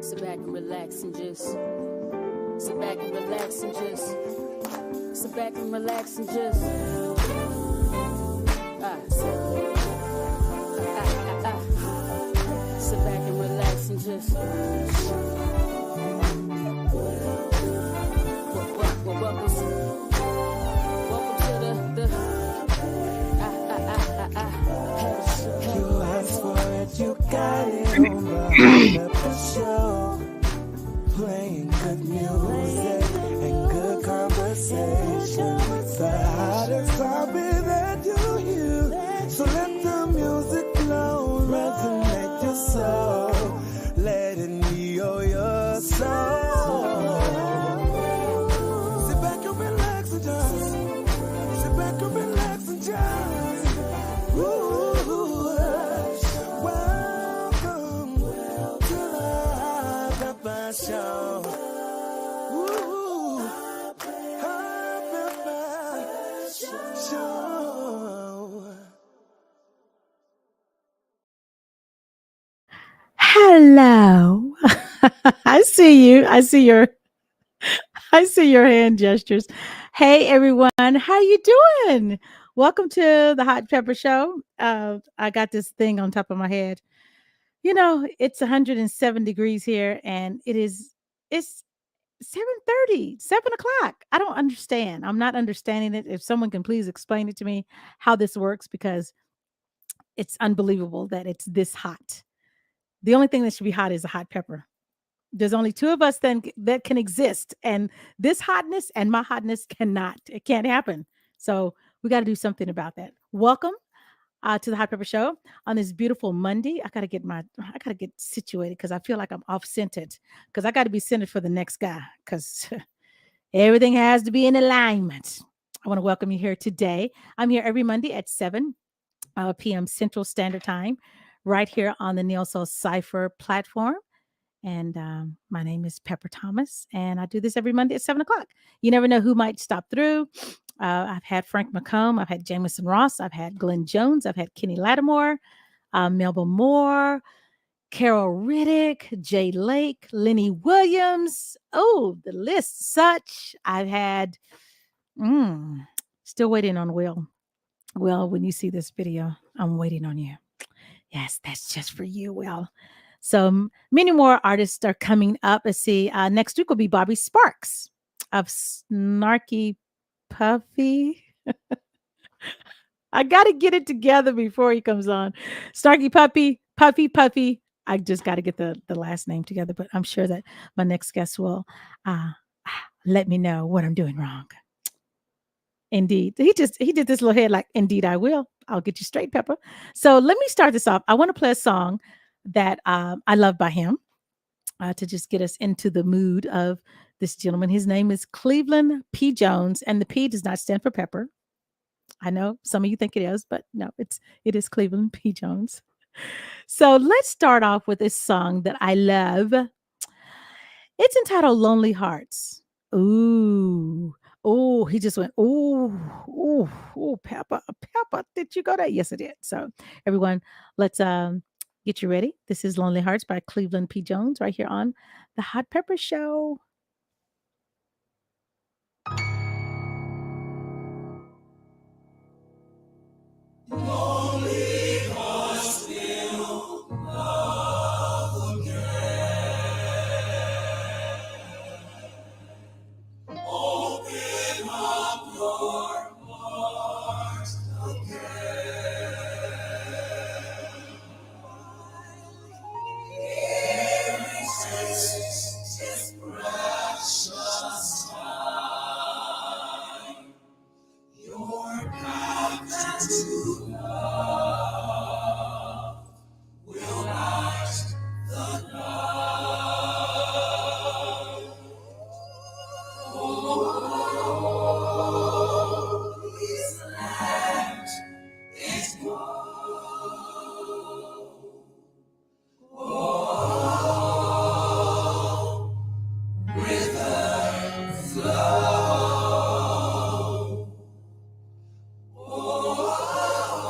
Sit back and relax and just sit back and relax and just sit back and relax and just sit back and relax and just welcome to you asked for it, you got it on the show. Playing good music and good conversation. The hottest topic that you hear. So let the music flow, resonate your soul. Let it heal your soul. Sit back and relax and just. Sit back and relax and just. Welcome to the Pepper Show. Hello. I see you. I see your hand gestures. Hey everyone, how you doing? Welcome to the Hot Pepper Show. I got this thing on top of my head. You know, it's 107 degrees here and it's 7:30, 7 o'clock. I don't understand. I'm not understanding it. If someone can please explain it to me how this works, because it's unbelievable that it's this hot. The only thing that should be hot is a hot pepper. There's only two of us then that can exist, and this hotness and my hotness cannot. It can't happen. So we got to do something about that. Welcome to the Hot Pepper Show on this beautiful Monday. I gotta get situated because I feel like I'm off centered, because I got to be centered for the next guy, because everything has to be in alignment. I want to welcome you here today. I'm here every Monday at 7 p.m. Central Standard Time, right here on the Neo Soul Cypher platform. And my name is Pepper Thomas, and I do this every Monday at 7 o'clock. You never know who might stop through. I've had Frank McComb, I've had Jameson Ross, I've had Glenn Jones, I've had Kenny Lattimore, Melba Moore, Carol Riddick, Jay Lake, Lenny Williams. Oh, the list such. I've had, still waiting on Will. Will, when you see this video, I'm waiting on you. Yes, that's just for you, Will. So many more artists are coming up. Let's see. Next week will be Bobby Sparks of Snarky Puffy. I got to get it together before he comes on. Snarky Puffy. I just got to get the last name together, but I'm sure that my next guest will let me know what I'm doing wrong. Indeed. He did this little head like, indeed I will. I'll get you straight, Pepper. So let me start this off. I want to play a song that I love by him to just get us into the mood of this gentleman. His name is Cleveland P. Jones, and the P does not stand for pepper. I know some of you think it is, but no, it is Cleveland P. Jones. So let's start off with this song that I love. It's entitled Lonely Hearts. Ooh. Oh, he just went, oh, Pepper, did you go there? Yes, I did. So everyone, let's get you ready. This is Lonely Hearts by Cleveland P. Jones right here on the Hot Pepper Show. Lonely hearts still love again. Open up your heart again. Here is this precious time. Your path to love will light the love. Oh, this land is gone. Oh, river flow. Oh,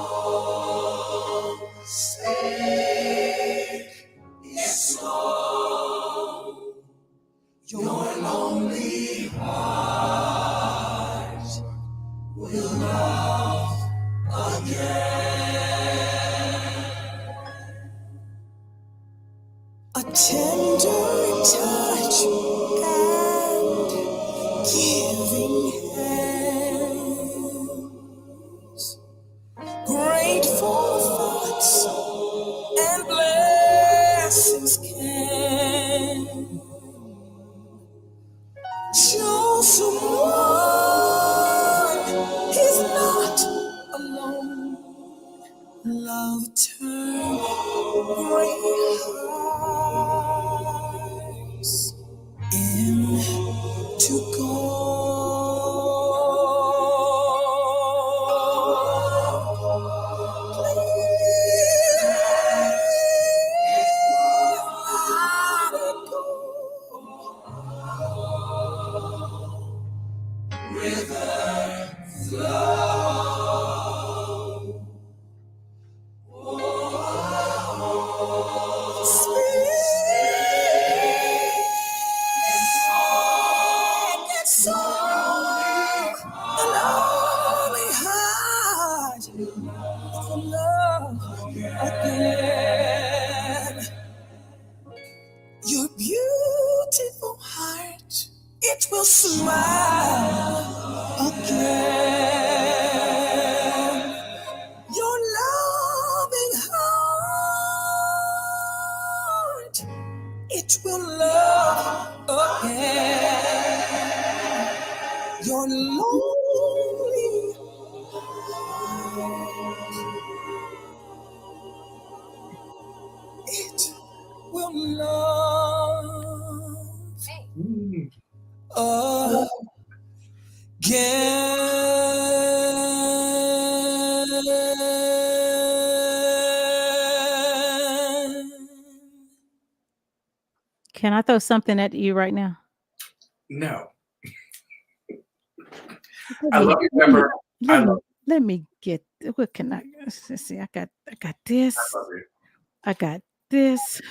giving hands, grateful thoughts and blessings can show someone he's not alone. Love turn great hearts into gold. Please let it go. Sweet and soul, and only heart for love again. Your beautiful heart, it will smile again. Your loving heart, it will love again. Your lonely heart, it will love again. Can I throw something at you right now? No. Let I me- love you, let me- Pepper. I Let me, love let me get what can I let's see? I got this. I love you. I got this.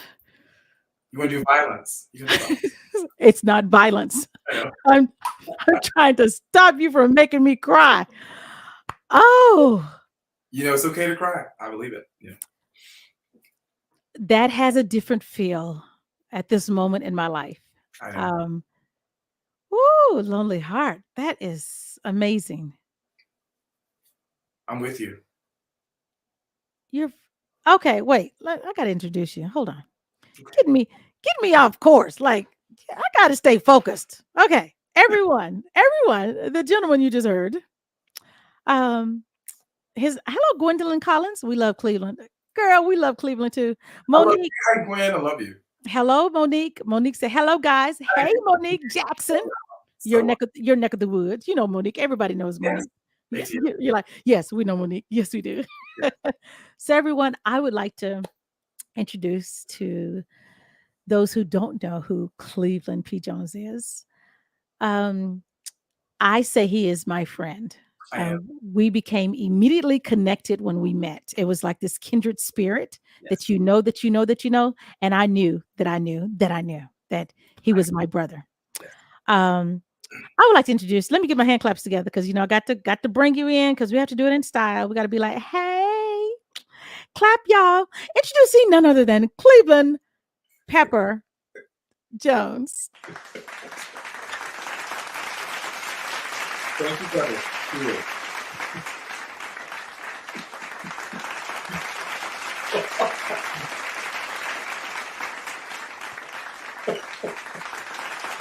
You want to do violence? You can do violence. It's not violence. I know. I'm trying to stop you from making me cry. Oh, You know, it's okay to cry. I believe it. Yeah. that has a different feel at this moment in my life. I know. Ooh, Lonely Heart. That is amazing. I'm with you. You're okay. Wait, I gotta introduce you. Hold on. Get me off course. Like I gotta stay focused. Okay, everyone, the gentleman you just heard. Hello, Gwendolyn Collins. We love Cleveland, girl. We love Cleveland too. I love Monique. you. Hi, Gwen. I love you. Hello, Monique. Monique said, "Hello, guys. Hey, Monique Jackson. Your neck of the woods. You know Monique. Everybody knows Yes. Monique. Yeah, ATL. you're like, yes, we know Monique. Yes, we do. So, everyone, I would like to introduce to those who don't know who Cleveland P. Jones is. I say he is my friend. I am. We became immediately connected when we met. It was like this kindred spirit that you know, and I knew that he was my brother. I would like to introduce. Let me get my hand claps together because I got to bring you in because we have to do it in style. We got to be like, hey, clap, y'all. Introducing none other than Cleveland Pepper Jones. Thank you, brother. Cool.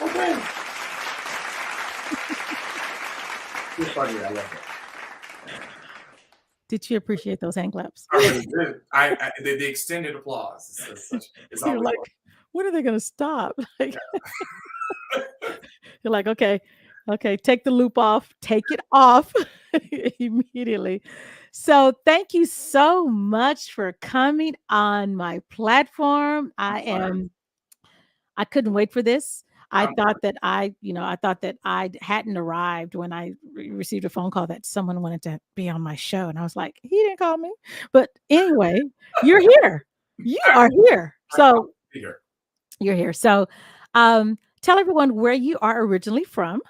Okay. You're funny. I love it. Did you appreciate those hand claps? I really did. The extended applause. It's You're always like, when are they going to stop? Like, you're like, okay, take the loop off, take it off immediately. So thank you so much for coming on my platform. I couldn't wait for this. I thought that I hadn't arrived when I received a phone call that someone wanted to be on my show. And I was like, he didn't call me. But anyway, you're here. You are here. So here. you're here. So tell everyone where you are originally from.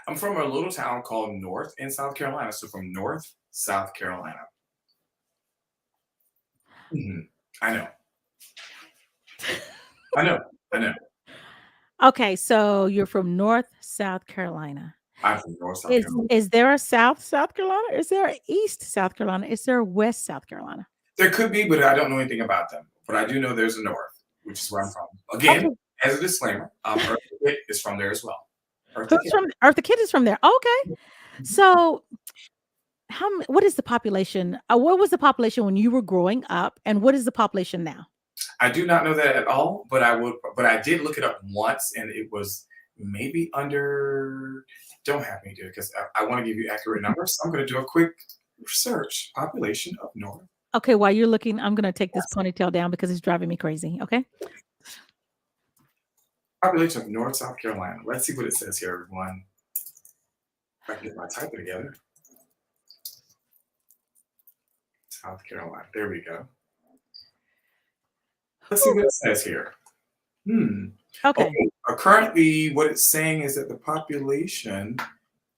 I'm from a little town called North in South Carolina. So from North, South Carolina. I know. Okay, so you're from North South Carolina. I'm from North South Carolina. Is there a South Carolina? Is there a East South Carolina? Is there a West South Carolina? There could be, but I don't know anything about them. But I do know there's a North, which is where I'm from. Again, Okay. as a disclaimer, Eartha Kitt is from there as well. Eartha Who's Kitt. from Eartha Kitt is from there. Okay. So what is the population? What was the population when you were growing up, and what is the population now? I do not know that at all, but I did look it up once, and it was maybe under. Don't have me do it because I want to give you accurate numbers. So I'm going to do a quick search. Population of North. Okay, while you're looking, I'm going to take this ponytail down because it's driving me crazy. Okay. Population of North South Carolina. Let's see what it says here, everyone. If I can get my typing together. South Carolina. There we go. Let's see what it says here. Okay. Currently, what it's saying is that the population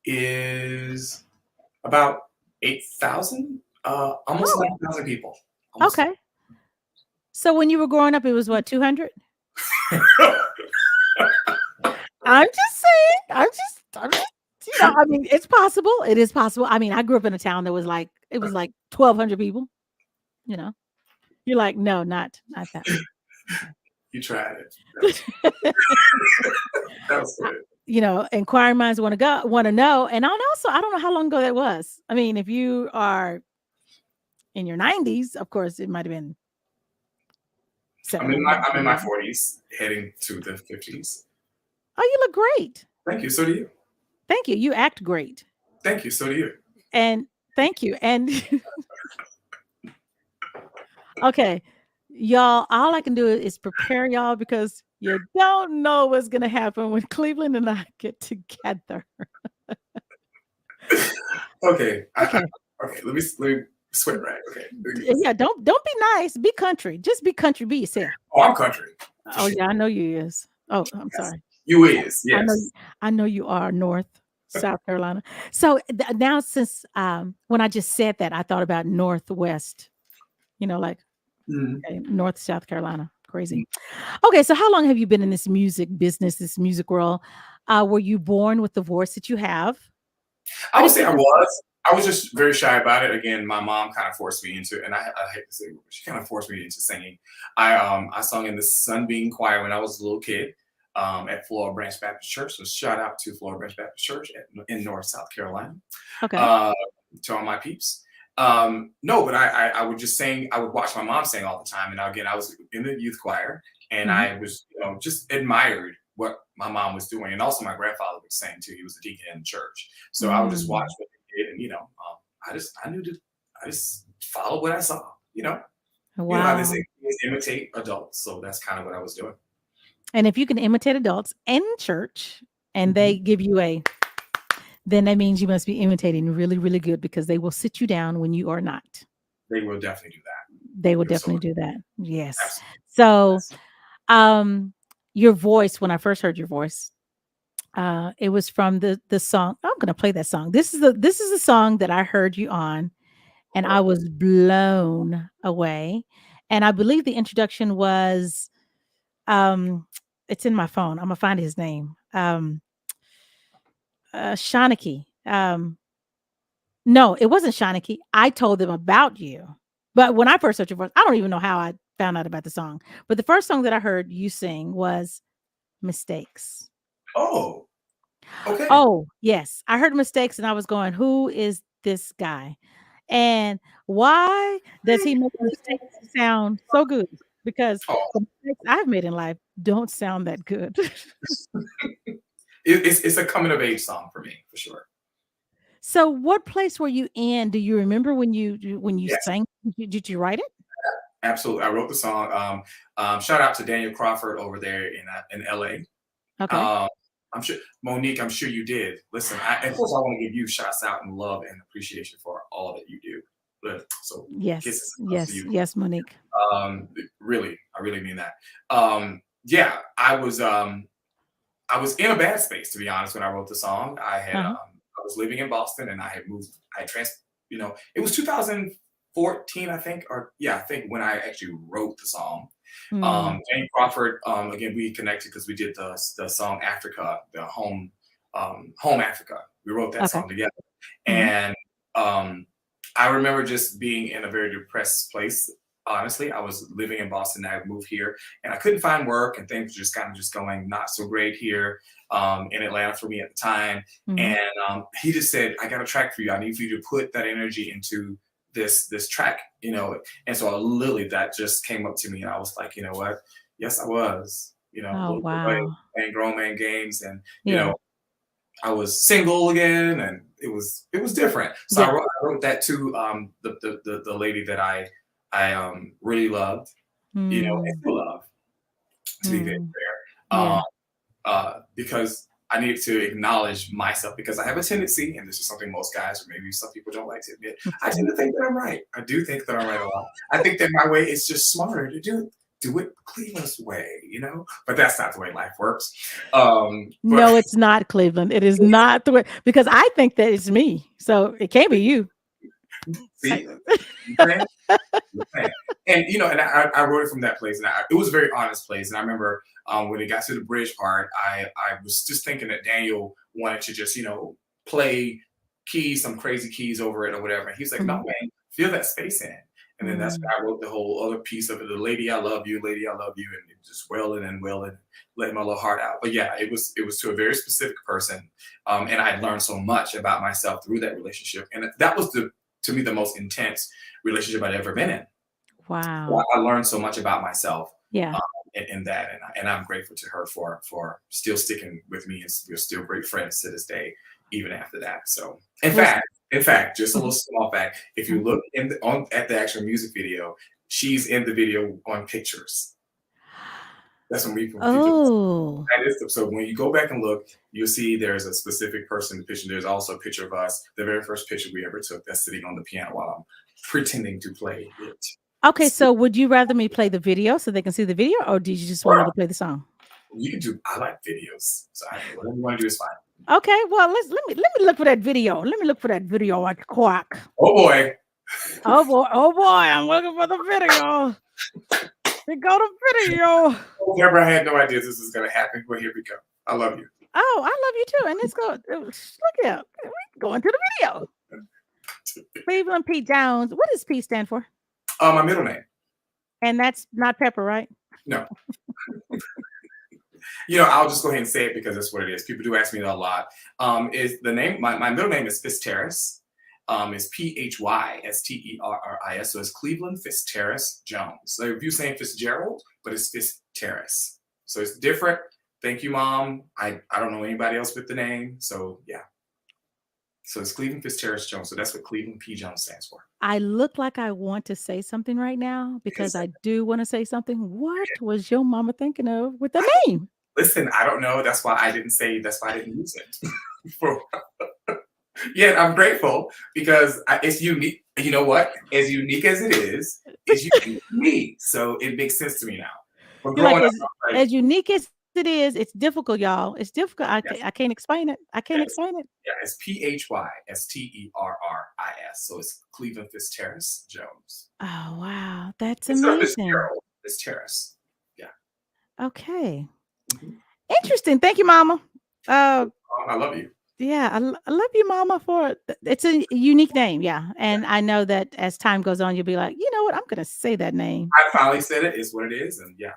is about 8,000, almost 9,000 people. Almost. Okay. So when you were growing up, it was what, 200? I'm just saying. I mean, it's possible. It is possible. I mean, I grew up in a town that was like, it was like 1,200 people. You know, you're like, no, not that. You tried it. That was good. You know, inquiring minds want to know. And I don't know how long ago that was. I mean, if you are in your 90s, of course, it might have been. I'm in my 40s, heading to the 50s. Oh, you look great. Thank you. So do you. Thank you. You act great. Thank you. So do you. And thank you. And okay, y'all, all I can do is prepare y'all because you don't know what's going to happen when Cleveland and I get together. Okay. Okay. Okay. Let me sweat right. Okay. Yeah, don't be nice. Be country. Just be country. Be yourself. Oh, I'm country. Oh yeah, I know you is. Oh, I'm sorry. You is. Yes. I know you are North South Carolina. So now since when I just said that, I thought about Northwest. You know, like okay, North South Carolina. Crazy. Okay, so how long have you been in this music business, this music world? Were you born with the voice that you have? I would say I was. I was just very shy about it. Again, my mom kind of forced me into it, and I hate to say it, she kind of forced me into singing. I sung in the Sunbeam Choir when I was a little kid at Florida Branch Baptist Church. So shout out to Florida Branch Baptist Church in North South Carolina. Okay. To all my peeps. No, but I would just sing. I would watch my mom sing all the time, and again, I was in the youth choir, and I was, just admired what my mom was doing, and also my grandfather would sing too. He was a deacon in the church, so I would just watch what they did, and I just followed what I saw. Wow. You know how they say kids imitate adults, so that's kind of what I was doing. And if you can imitate adults in church, and they give you then that means you must be imitating really, really good because they will sit you down when you are not. They will definitely do that. They will definitely do that. Yes. Absolutely. So, your voice, when I first heard your voice, it was from the song. I'm going to play that song. This is the song that I heard you on, and I was blown away. And I believe the introduction was, it's in my phone. I'm gonna find his name. Shaniki. No, it wasn't Shaniki. I told them about you. But when I first heard your voice, I don't even know how I found out about the song. But the first song that I heard you sing was Mistakes. Oh, okay. Oh, yes. I heard Mistakes and I was going, who is this guy? And why does he make mistakes sound so good? Because the mistakes I've made in life don't sound that good. It's a coming of age song for me, for sure. So what place were you in? Do you remember when you Yes. sang? Did you write it? Absolutely. I wrote the song. Shout out to Daniel Crawford over there in LA. Okay. I'm sure, Monique, I'm sure you did. Listen, of course, I want to give you shouts out and love and appreciation for all that you do. But so Yes, kisses yes, to you. yes, Monique. Really, I really mean that. Yeah, I was in a bad space, to be honest, when I wrote the song. I was living in Boston and I had moved. It was 2014, I think, I think when I actually wrote the song. Jane Crawford, again, we connected because we did the song Africa, the home Home Africa. We wrote that Okay. song together. Mhm. And I remember just being in a very depressed place. Honestly, I was living in Boston. I moved here and I couldn't find work and things were just kind of just going not so great here in Atlanta for me at the time. Mhm. And he just said, I got a track for you. I need for you to put that energy into this track, you know. And so literally that just came up to me and I was like, you know what? Yes, I was, you know, Oh, little boy wow. playing grown man games and you Yeah. know, I was single again, and it was different. So Yeah. I wrote that to the lady that I really loved, you know, and Mm, still love, to be very mm. fair. Yeah. Because I needed to acknowledge myself because I have a tendency, and this is something most guys or maybe some people don't like to admit. I tend to think that I'm right. I do think that I'm right a lot. I think that my way is just smarter to do it Cleveland's way, you know. But that's not the way life works. But No, it's not Cleveland. It is not the way because I think that it's me. So it can't be you. see, you saying? You're saying. And you know, and I wrote it from that place, and it was a very honest place. And I remember when it got to the bridge part, I was just thinking that Daniel wanted to just play keys, some crazy keys over it or whatever. And he's like, no Mhm. man, feel that space in. And then that's Mm. when I wrote the whole other piece of it, the lady I love you, and it just welling, letting my little heart out. But yeah, it was to a very specific person, and I had learned so much about myself through that relationship, and that was to me the most intense relationship I'd ever been in. Wow. I learned so much about myself Yeah. in that, and I'm grateful to her for still sticking with me, and we're still great friends to this day, even after that. So, Was- in fact, just a little Mhm. small fact: if you Mhm. look at the actual music video, she's in the video on pictures. That's when people Oh. that is so when you go back and look, you'll see there's a specific person in the picture. There's also a picture of us, the very first picture we ever took, that's sitting on the piano while I'm pretending to play it. Okay, so would you rather me play the video so they can see the video, or did you just want me to play the song? You can do. I like videos, so whatever you want to do is fine. Okay, well let me look for that video. Let me look for that video at Quack. Oh boy, Oh boy, I'm looking for the video. We go to video. Deborah, I had no idea this was going to happen, but here we go. I love you. Oh, I love you too. And let's go. Look out. We're going to the video. Cleveland Pete Jones. What does P stand for? My middle name. And that's not Pepper, right? No. I'll just go ahead and say it because that's what it is. People do ask me that a lot. Is the name my middle name is Fitzterris. It's Pysterris. So it's Cleveland Fitzterris Jones. So if you're saying Fitzgerald, but it's Fitzterris. So it's different. Thank you, Mom. I don't know anybody else with the name. So yeah. So it's Cleveland Fitzterris Jones. So that's what Cleveland P. Jones stands for. I look like I want to say something right now because I do want to say something. What was your mama thinking of with the name? Listen, I don't know. That's why I didn't use it. Yeah, I'm grateful because it's unique. You know what? As unique as it is, it's unique to me. So it makes sense to me now. But You're like, growing up, as unique as it is, it's difficult, y'all. It's difficult. Yes. I can't explain it. I can't Yes. explain it. yeah, it's Pysterris. So it's Cleveland Fitzterris Jones. Oh, wow. That's Instead of amazing. Fitzterris. Okay. Mhm. Interesting. Thank you, Mama. I love you. Yeah, I love you, Mama, for it's a unique name. Yeah. And I know that as time goes on, you'll be like, you know what? I'm going to say that name. I finally said it. It's what it is. And yeah,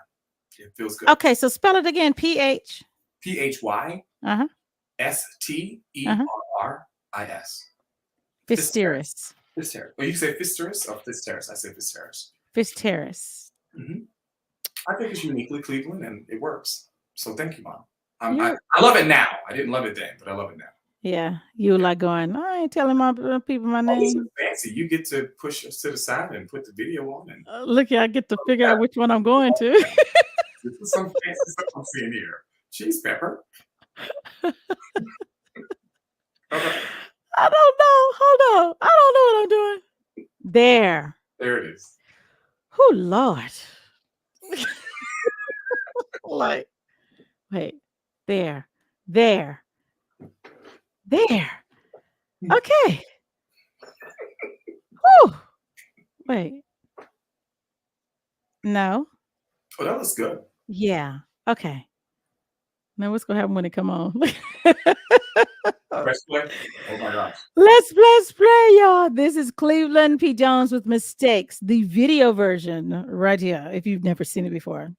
it feels good. Okay. So spell it again. PH. Pysterris. Uh-huh. Fitzterris. Fitzterris. Well, you say Fitzterris or Fitzterris? I say Fitzterris. Fitzterris. Mm-hmm. I think it's uniquely Cleveland, and it works. So thank you, Mom. I Yeah. love it now. I didn't love it then, but I love it now. Yeah. You were like going, I ain't telling my people my Oh, this name. is fancy. You get to push us to the side and put the video on, and Look, I get to figure out which one I'm going to. this is some fancy stuff I'm seeing here. Cheese pepper. Okay. I don't know. Hold on. I don't know what I'm doing. There. There it is. Oh, Lord. Like, wait. There. Okay. Whew. Wait. No. Oh, that looks good. Yeah. Okay. Now what's gonna happen when it come on? Press play. Oh my gosh. Let's play, y'all. This is Cleveland P. Jones with Mistakes, the video version right here. If you've never seen it before,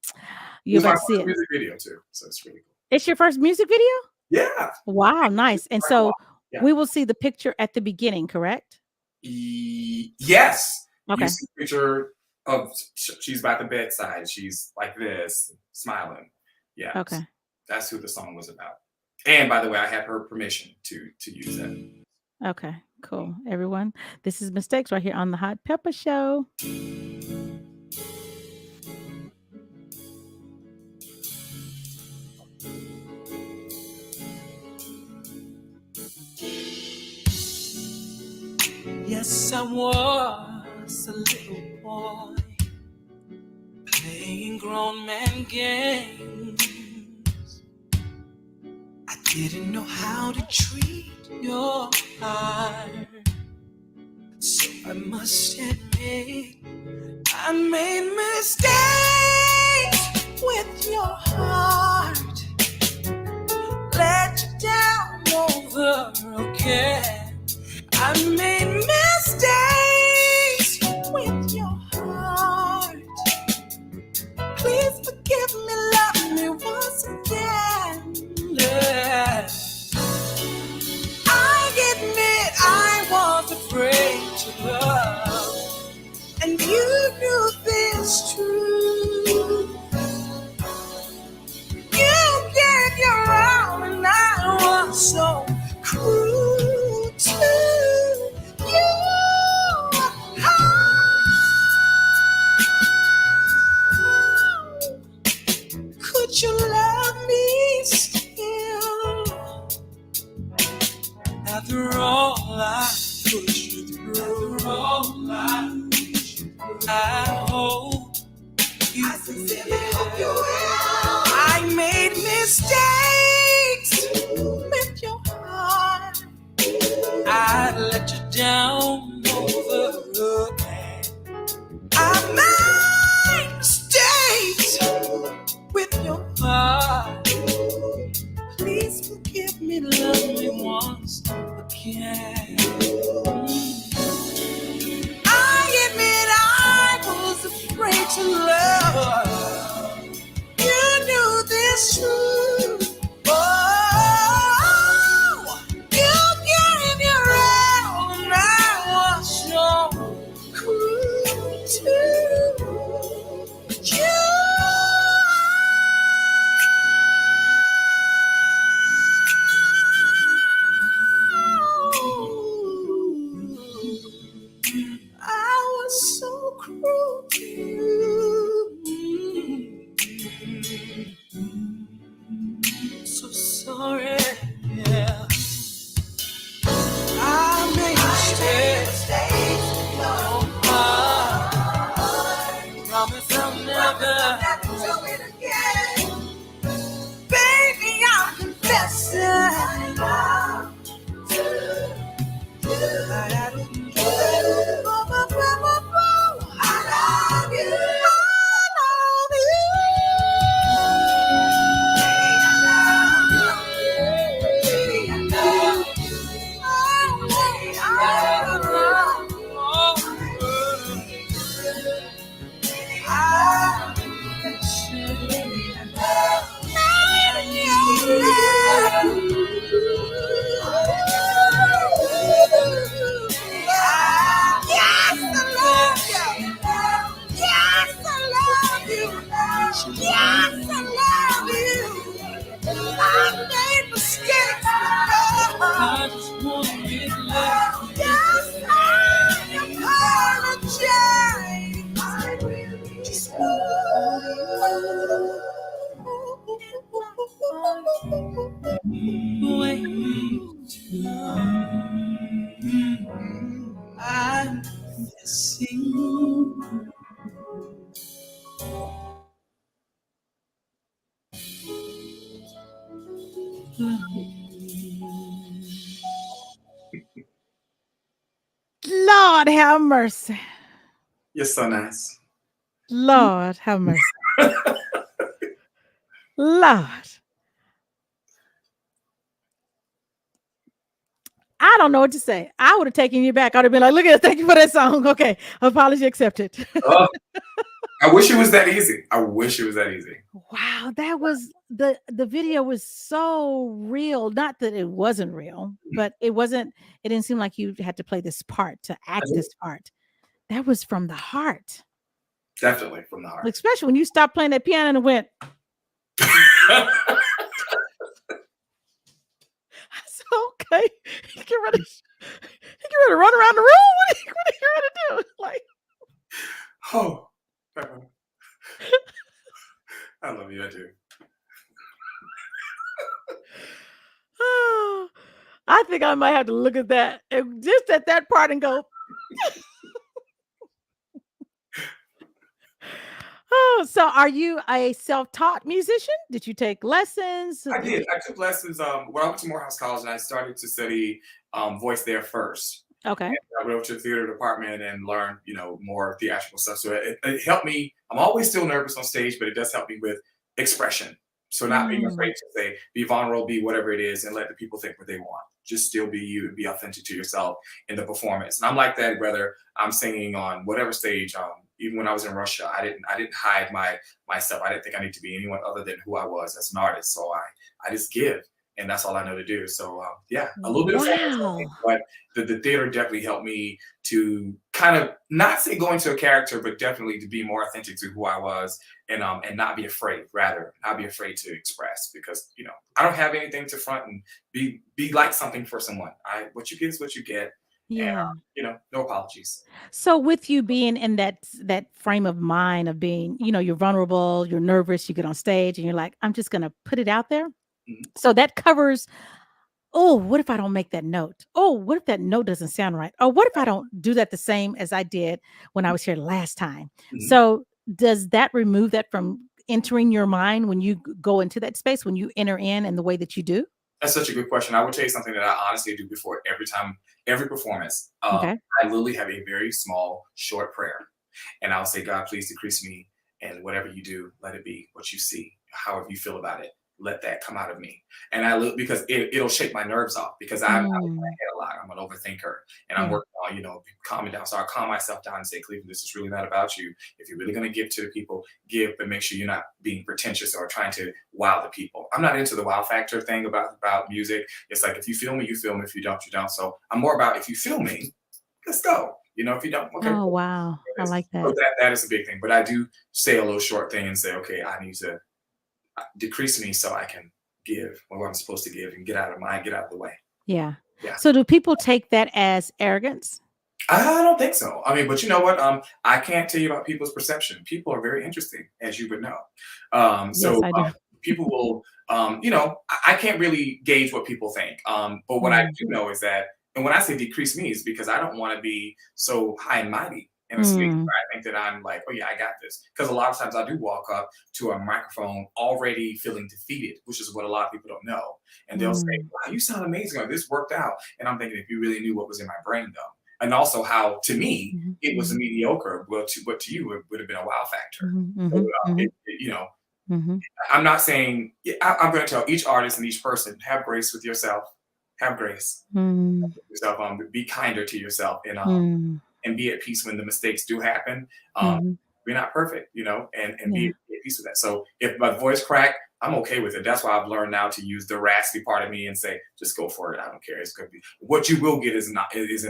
you're It's my about to see first it. music video too, so it's really cool. It's your first music video? Yeah. Wow, nice. And so Yeah. we will see the picture at the beginning, correct? Yes. Okay. You see a picture of she's by the bedside. She's like this, smiling. Yeah. Okay. That's who the song was about. And by the way, I had her permission to use that. Okay, cool. Everyone, this is Mistakes right here on the Hot Pepper Show. Yes, I was a little boy playing grown man games. I didn't know how to treat your heart, so I must admit I made mistakes with your heart. Let you down over again. I made mistakes with your heart. Please forgive me, love me once again. Yeah. I admit I was afraid to love, and you knew this too. You gave your all, and I was so cruel to you. How could you love me still? After all I put you through, I hope you will. I made mistakes with your heart. I let you down over again. I made mistakes with your heart. Please forgive me, love me once again. I admit I was afraid to love. You knew this too. Oh, you gave your all, and I was so cruel to you. I was so cruel to you. So sorry, yeah. I made mistakes. Promise I'll never do it again. Baby, I'm confessing. I didn't do it. I love you. I'm missing you. Lord have mercy. You're so nice. Lord have mercy. Lord. don't know what to say. I would have taken you back. I'd have been like, look at it. Thank you for that song. Okay. Apology accepted. Oh, I wish it was that easy. I wish it was that easy. Wow. That was the video was so real. Not that it wasn't real, but it didn't seem like you had to play this part to act this part. That was from the heart. Definitely from the heart. Especially when you stopped playing that piano and went. Okay, you get ready to run around the room. What are you ready to do? Like, oh, I love you. I do. Oh, I think I might have to look at that, and just at that part, and go. Oh, so are you a self-taught musician? Did you take lessons? I did. I took lessons. When I went to Morehouse College, and I started to study voice there first. Okay. And I went to the theater department and learned, more theatrical stuff. So it helped me. I'm always still nervous on stage, but it does help me with expression. So not being afraid to say, be vulnerable, be whatever it is, and let the people think what they want. Just still be you and be authentic to yourself in the performance. And I'm like that whether I'm singing on whatever stage. Even when I was in Russia, I didn't hide myself. I didn't think I need to be anyone other than who I was as an artist. So I just give, and that's all I know to do. So a little bit of fun, but the theater definitely helped me to kind of not say go into a character, but definitely to be more authentic to who I was, and not be afraid. Rather, not be afraid to express, because I don't have anything to front and be like something for someone. What you get is what you get. Yeah. And, no apologies. So with you being in that frame of mind of being, you're vulnerable, you're nervous, you get on stage and you're like, I'm just going to put it out there. Mm-hmm. So that covers, oh, what if I don't make that note? Oh, what if that note doesn't sound right? Or what if I don't do that the same as I did when I was here last time? Mm-hmm. So does that remove that from entering your mind when you go into that space, when you enter in the way that you do? That's such a good question. I would tell you something that I honestly do before every performance. I literally have a very small, short prayer. And I'll say, God, please decrease me. And whatever you do, let it be what you see. However you feel about it, let that come out of me. And because it'll shake my nerves off, because I'm in my head a lot. I'm an overthinker, and I'm working on, calming down. So I calm myself down and say, Cleveland, this is really not about you. If you're really going to give to the people, give, but make sure you're not being pretentious or trying to wow the people. I'm not into the wow factor thing about music. It's like, if you feel me, you feel me. If you don't, you don't. So I'm more about, if you feel me, let's go. If you don't, okay. Oh, wow. I like that. So that is a big thing. But I do say a little short thing and say, okay, I need to decrease me so I can give what I'm supposed to give and get out of the way. Yeah. So do people take that as arrogance? I don't think so. I mean, but you know what? I can't tell you about people's perception. People are very interesting, as you would know. So people will, I can't really gauge what people think. But what I do know is that, and when I say decrease me, is because I don't want to be so high and mighty in a space where I think that I'm like, oh yeah, I got this. Because a lot of times I do walk up to a microphone already feeling defeated, which is what a lot of people don't know. And they'll say, wow, you sound amazing. Like, this worked out. And I'm thinking, if you really knew what was in my brain, though. And also how, to me, it was a mediocre. Well, to you, it would have been a wow factor. I'm not saying, I'm going to tell each artist and each person, have grace with yourself. Have grace. Yourself, be kinder to yourself, and be at peace when the mistakes do happen. We're not perfect, and be at peace with that. So if my voice cracked, I'm okay with it. That's why I've learned now to use the raspy part of me and say, just go for it. I don't care. It's going to be what you will get is an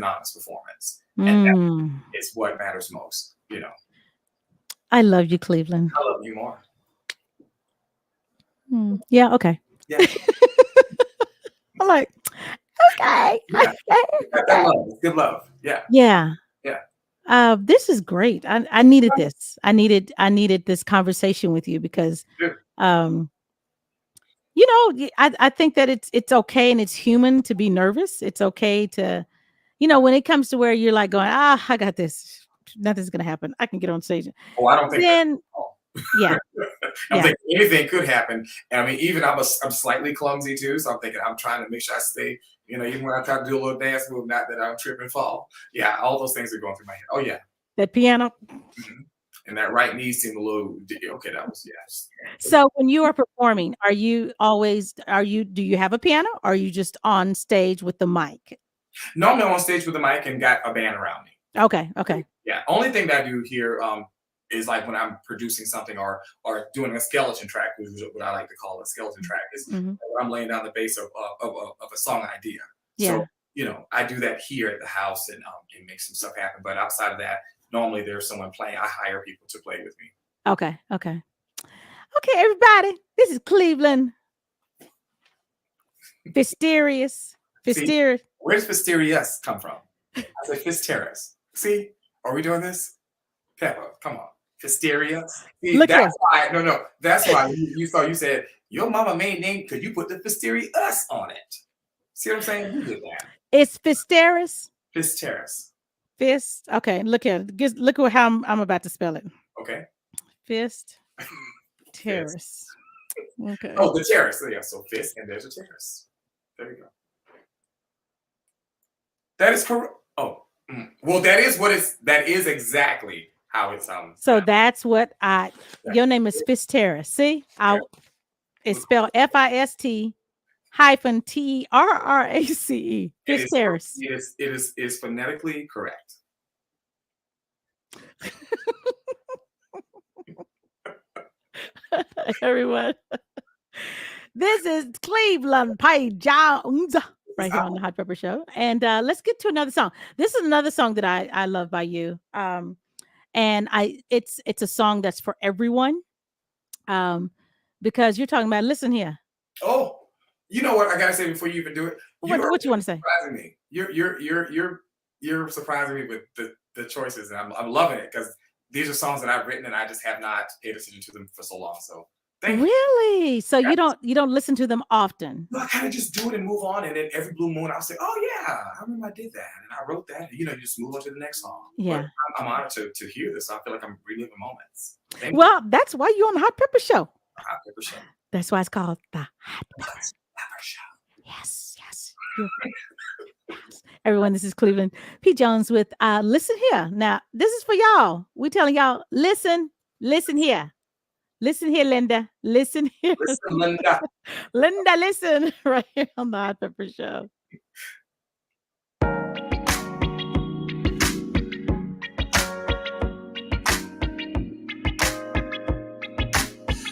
honest performance. And that is what matters most, I love you, Cleveland. I love you more. Yeah. Okay. Yeah. I'm like, okay. Yeah. That love. It's good love. Yeah. Yeah. Yeah. This is great. I needed this. I needed this conversation with you because, I think that it's okay and it's human to be nervous. It's okay to, when it comes to where you're like going, I got this. Nothing's going to happen. I can get on stage. Oh, I don't think then, yeah. I'm thinking anything could happen. And I mean, even I'm slightly clumsy too. So I'm thinking I'm trying to make sure I stay, even when I try to do a little dance move, not that I don't trip and fall. Yeah, all those things are going through my head. Oh yeah. That piano. And that right knee seemed a little, okay, that was, yes. So when you are performing, do you have a piano or are you just on stage with the mic? Normally I'm on stage with a mic and got a band around me. Okay. Okay. Yeah. Only thing that I do here is like when I'm producing something or doing a skeleton track, which is what I like to call a skeleton track, is Mm-hmm. when I'm laying down the base of a song idea. Yeah. So, you know, I do that here at the house and make some stuff happen. But outside of that, normally there's someone playing. I hire people to play with me. Okay. Okay. Okay, everybody. This is Cleveland. Fisterious. Fisterious. Where does Fisterious come from? I said Fisteris. See, are we doing this? Peppa, come on. Fisterious. See, Look that's why. No. That's why you said your mama made name because you put the Fisterious on it. See what I'm saying? You did that. It's Fisteris. Fisteris. Fist. Okay, look here. Look at how I'm about to spell it. Okay. Fist. Terrace. Okay. Oh, the terrace. Yeah, so fist and there's a terrace. There you go. That is correct. Oh, well, that is exactly how it's So that's what your name is Fisteris. See? It's spelled FIST hyphen TERRACE. Fisteris. It is phonetically correct. Everyone. This is Cleveland Pie Jones right here on the Hot Pepper Show. And let's get to another song. This is another song that I love by you. And it's a song that's for everyone. Because you're talking about, listen here. Oh, you know what I gotta say before you even do it? What you want to say? Surprising me. You're surprising me with the choices, and I'm loving it because these are songs that I've written and I just have not paid attention to them for so long. So thank you. Really? So you don't listen to them often? No, I kind of just do it and move on, and then every blue moon I'll say, "Oh yeah, I remember I did that, and I wrote that." And, you just move on to the next song. Yeah, but I'm honored to hear this. I feel like I'm reliving moments. Well, that's why you're on the Hot Pepper Show. Hot Pepper Show. That's why it's called the Hot Pepper Show. Yes. Everyone, this is Cleveland P. Jones with Listen Here. Now, this is for y'all. We're telling y'all, listen here. Listen here, Linda. Listen here. Listen, Linda. Linda, listen right here on the Hot Pepper Show.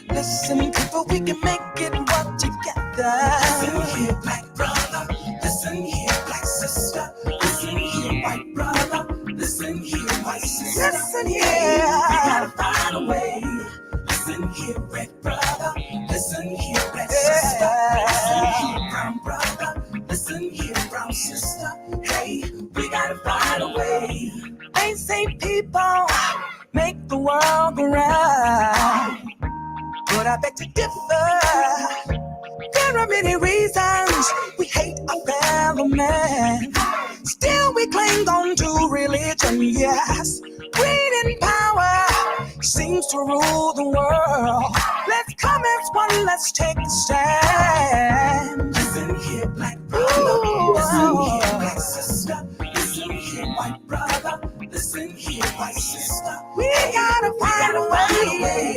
Listen, people, we can make it work together. Listen here, black brother. Listen here, black sister. Listen here, white brother. Listen here, white sister. Listen here, we gotta find a way. Listen here, red brother. Listen here, red sister. Listen here, brown brother. Listen here, brown sister. Hey, we gotta find a way. They say people make the world go round, but I beg to differ. There are many reasons we hate our fellow man. Still we cling on to religion, yes. Greed and power seems to rule the world. Let's come as one, let's take a stand. Listen here, black brother. Listen here, black sister. Listen here, white brother. Listen here, white sister. We gotta find a way.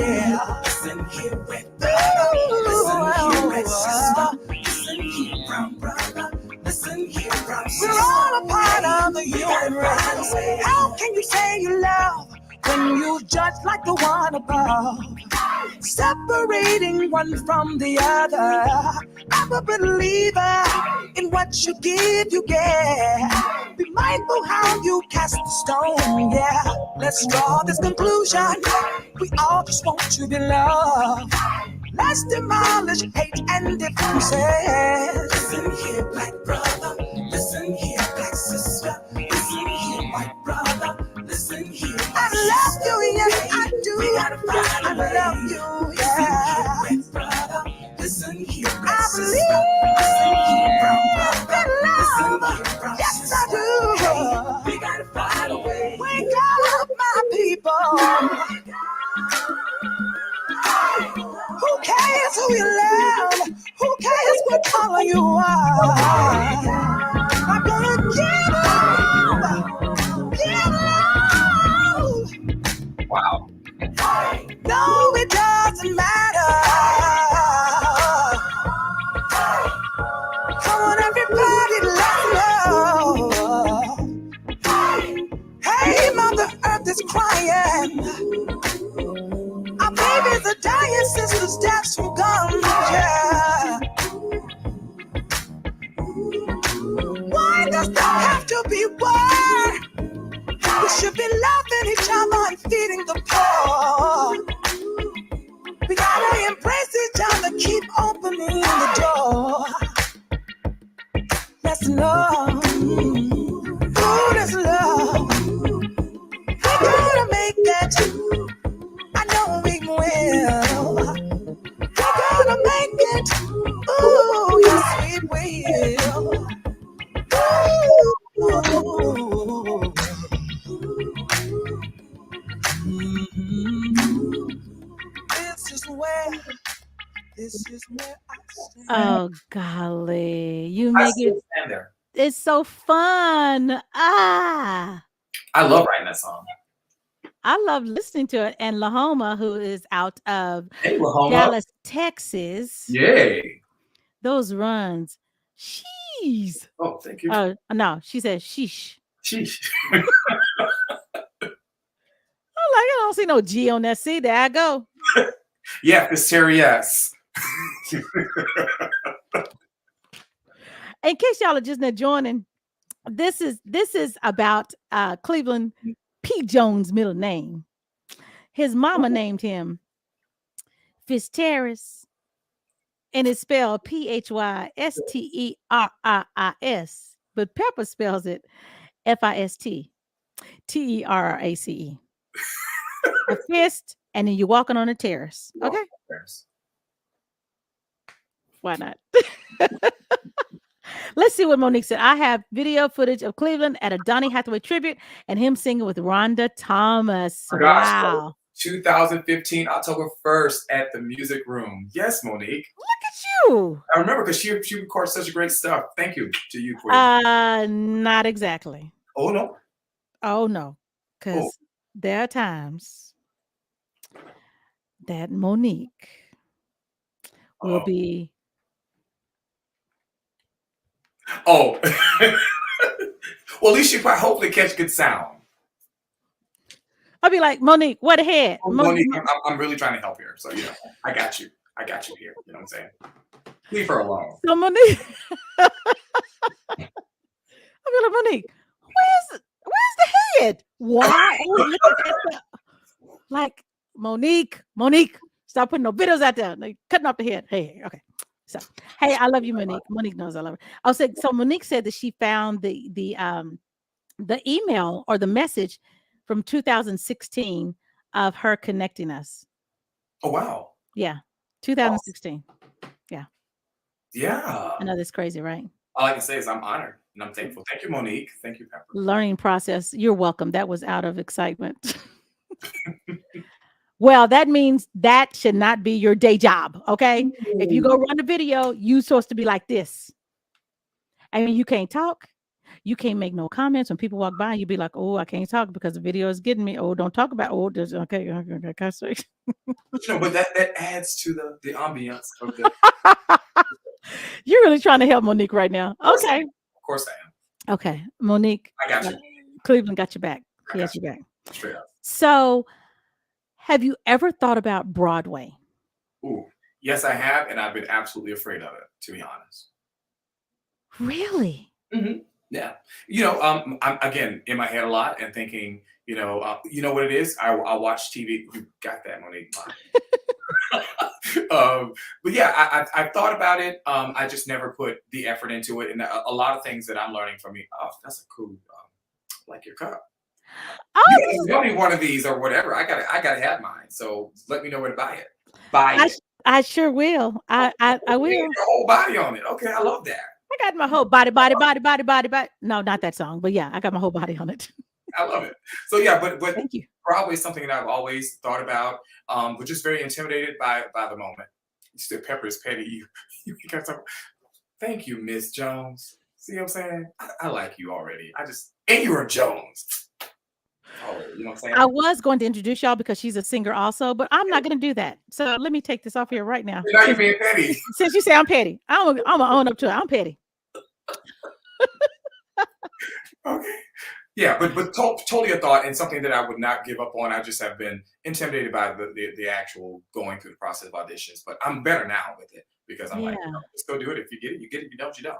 Listen here, red brother. Listen here, red sister. Listen here, brown brother. Listen here, brown sister. We're all a part of the human race. How can you say you love when you judge like the one above? Separating one from the other. I'm a believer in what you give, you get. Be mindful how you cast the stone, yeah. Let's draw this conclusion. We all just want to be loved. Let's demolish hate and differences. Listen here, black brother. Listen here, black sister. Listen here, white brother. Listen here, I love you, yes I do. We gotta find a way. I love you, yeah. Listen here, red brother. Listen here, red sister. Listen here, brown brother. Listen here, brown yes sister. I do. Hey, we gotta find a way. Wake up, my people. Who cares who you love? Who cares what color you are? I'm gonna give love. Wow. No, it doesn't matter. Come on, everybody, let's go. to be one. We should be loving each other and feeding the poor. We gotta embrace each other, keep opening the door. That's love. Oh, that's love. We're gonna make it. I know we will. We're gonna make it. Ooh, yes, we will. Ooh. This is where I stand. Oh golly, you I make still it. stand there. It's so fun. Ah, I love writing that song. I love listening to it. And Lahoma, who is out of Hey, Lahoma. Dallas, Texas, Yay. those runs. Sheesh. Oh, thank you. Oh no, she said sheesh. Sheesh. I'm like, I don't see no G on that C. There I go. Yeah, it's Terry, yes. In case y'all are just not joining, this is about Cleveland P. Jones' middle name. His mama named him Fitzterris, and it's spelled Physterriis, but Pepper spells it Fistterrace. A fist, and then you're walking on a terrace. Okay, why not? Let's see what Monique said. I have video footage of Cleveland at a Donny Hathaway tribute and him singing with Rhonda Thomas. Wow. 2015, October 1st at the Music Room. Yes, Monique. Look at you. I remember because she records such great stuff. Thank you to you for it. Not exactly. Oh, no. Oh, no. Because there are times that Monique will be. Oh. Well, at least you probably hopefully catch good sound. I'll be like, Monique, what ahead? Monique, I'm really trying to help here. So, you know, I got you. I got you here. You know what I'm saying? Leave her alone. So, Monique, I'll be like, Monique, where's the head? Why? Like, Monique, stop putting no videos out there. Like, cutting off the head. Hey, okay. So, hey, I love you, Monique. Monique knows I love her. I'll say, so Monique said that she found the email or the message from 2016 of her connecting us. Oh, wow. Yeah. 2016. Yeah. Yeah. I know that's crazy, right? All I can say is I'm honored and I'm thankful. Thank you, Monique. Thank you, Pepper. Learning process. You're welcome. That was out of excitement. Well, that means that should not be your day job. Okay. If you go run a video, you're supposed to be like this. I mean, you can't talk. You can't make no comments when people walk by. You be like, "Oh, I can't talk because the video is getting me." Oh, don't talk about. Oh, there's okay. You know, but that adds to the ambiance of the. You're really trying to help Monique right now. Okay. Of course I am. Okay, Monique. I got you. Cleveland got your back. He has your back. Straight up. So, have you ever thought about Broadway? Ooh, yes, I have, and I've been absolutely afraid of it, to be honest. Really? Mm-hmm. Yeah. You know, I'm again in my head a lot and thinking, you know what it is? I watch TV. You got that, Monique. But yeah, I've thought about it. I just never put the effort into it. And a lot of things that I'm learning from you. Oh, that's a cool, like your cup. Oh, You don't need one of these or whatever. I gotta have mine. So let me know where to buy it. Buy it. I sure will. I will. Your whole body on it. Okay, I love that. I got my whole body. No, not that song, but yeah, I got my whole body on it. I love it. So yeah, but Thank you. probably something that I've always thought about, but just very intimidated by the moment. Still, Pepper is petty. You got something. Thank you, Miss Jones. See what I'm saying? I like you already. And you're a Jones. Oh, you know what I'm saying? I was going to introduce y'all because she's a singer also, but I'm not going to do that. So let me take this off here right now. Now you're being petty. Since you say I'm petty, I'm gonna own up to it. I'm petty. Okay. Yeah, but totally a thought and something that I would not give up on. I just have been intimidated by the actual going through the process of auditions. But I'm better now with it because I'm like, just go do it. If you get it, you get it. If you don't, you don't.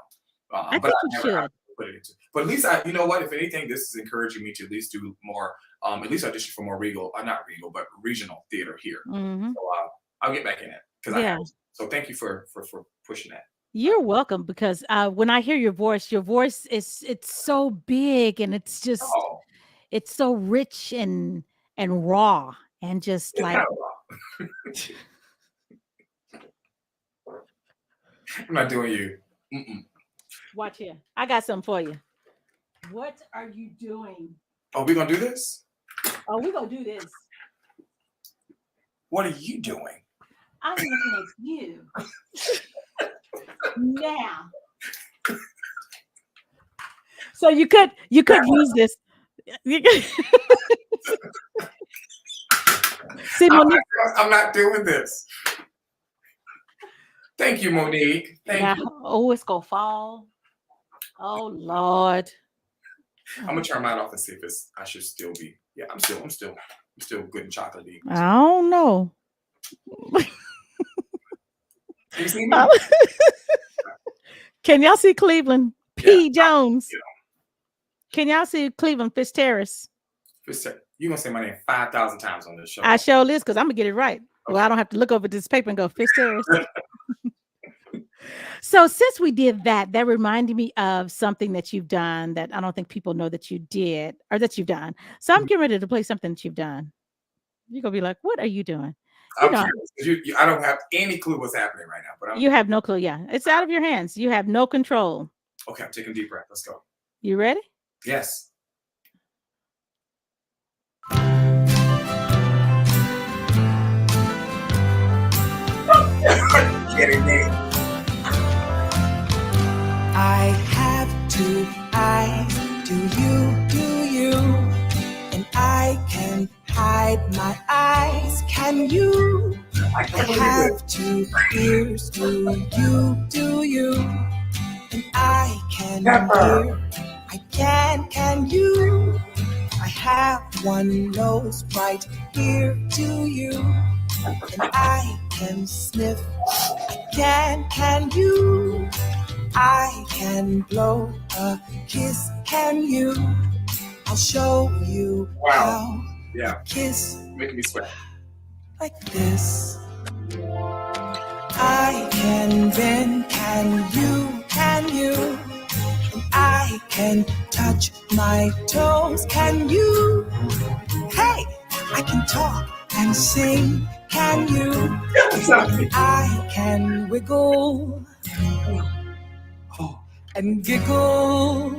I think you should. put it into. But at least you know what? If anything, this is encouraging me to at least do more. At least audition for more not regional, but regional theater here. Mhm. So I'll get back in it because I Yeah. have. So thank you for pushing that. You're welcome because when I hear your voice it's so big and it's just Oh, it's so rich and raw and just it's like kind of raw. I'm not doing you. Mm-mm. watch here. I got something for you. What are you doing? Oh, we gonna do this? Oh, we're gonna do this. What are you doing? I'm looking at you. Now. So you could use this. You could- See, Monique. I'm not doing this. Thank you, Monique. Thank you. Oh, it's gonna fall. Oh Lord. I'm gonna turn mine off and see if I should still be. Yeah, I'm still good and chocolatey. I don't know. You see me? Can y'all see Cleveland P. Yeah. Jones? Yeah. Can y'all see Cleveland Fish Terrace? You're gonna say my name 5,000 times on this show. I show this because I'm gonna get it right. Okay. Well, I don't have to look over this paper and go Fish Terrace. So since we did that reminded me of something that you've done that I don't think people know that you did or that you've done. So I'm getting ready to play something that you've done. You're gonna be like, what are you doing? I'm curious. I don't have any clue what's happening right now, but You have no clue. Yeah, it's out of your hands. You have no control. Okay, I'm taking a deep breath. Let's go. You ready? Yes. Kidding me? I have two eyes, do you, and I can hide my eyes, can you? I I can't believe it. have two ears, do you, and I can Pepper. hear, I can you? I have one nose right here, do you, and I can sniff, I can you? I can blow a kiss, can you? I'll show you Wow. how Yeah, to kiss making me sweat. like this. I can bend, can you? And I can touch my toes, can you? Hey, I can talk and sing, can you? I can wiggle Oh, and giggle.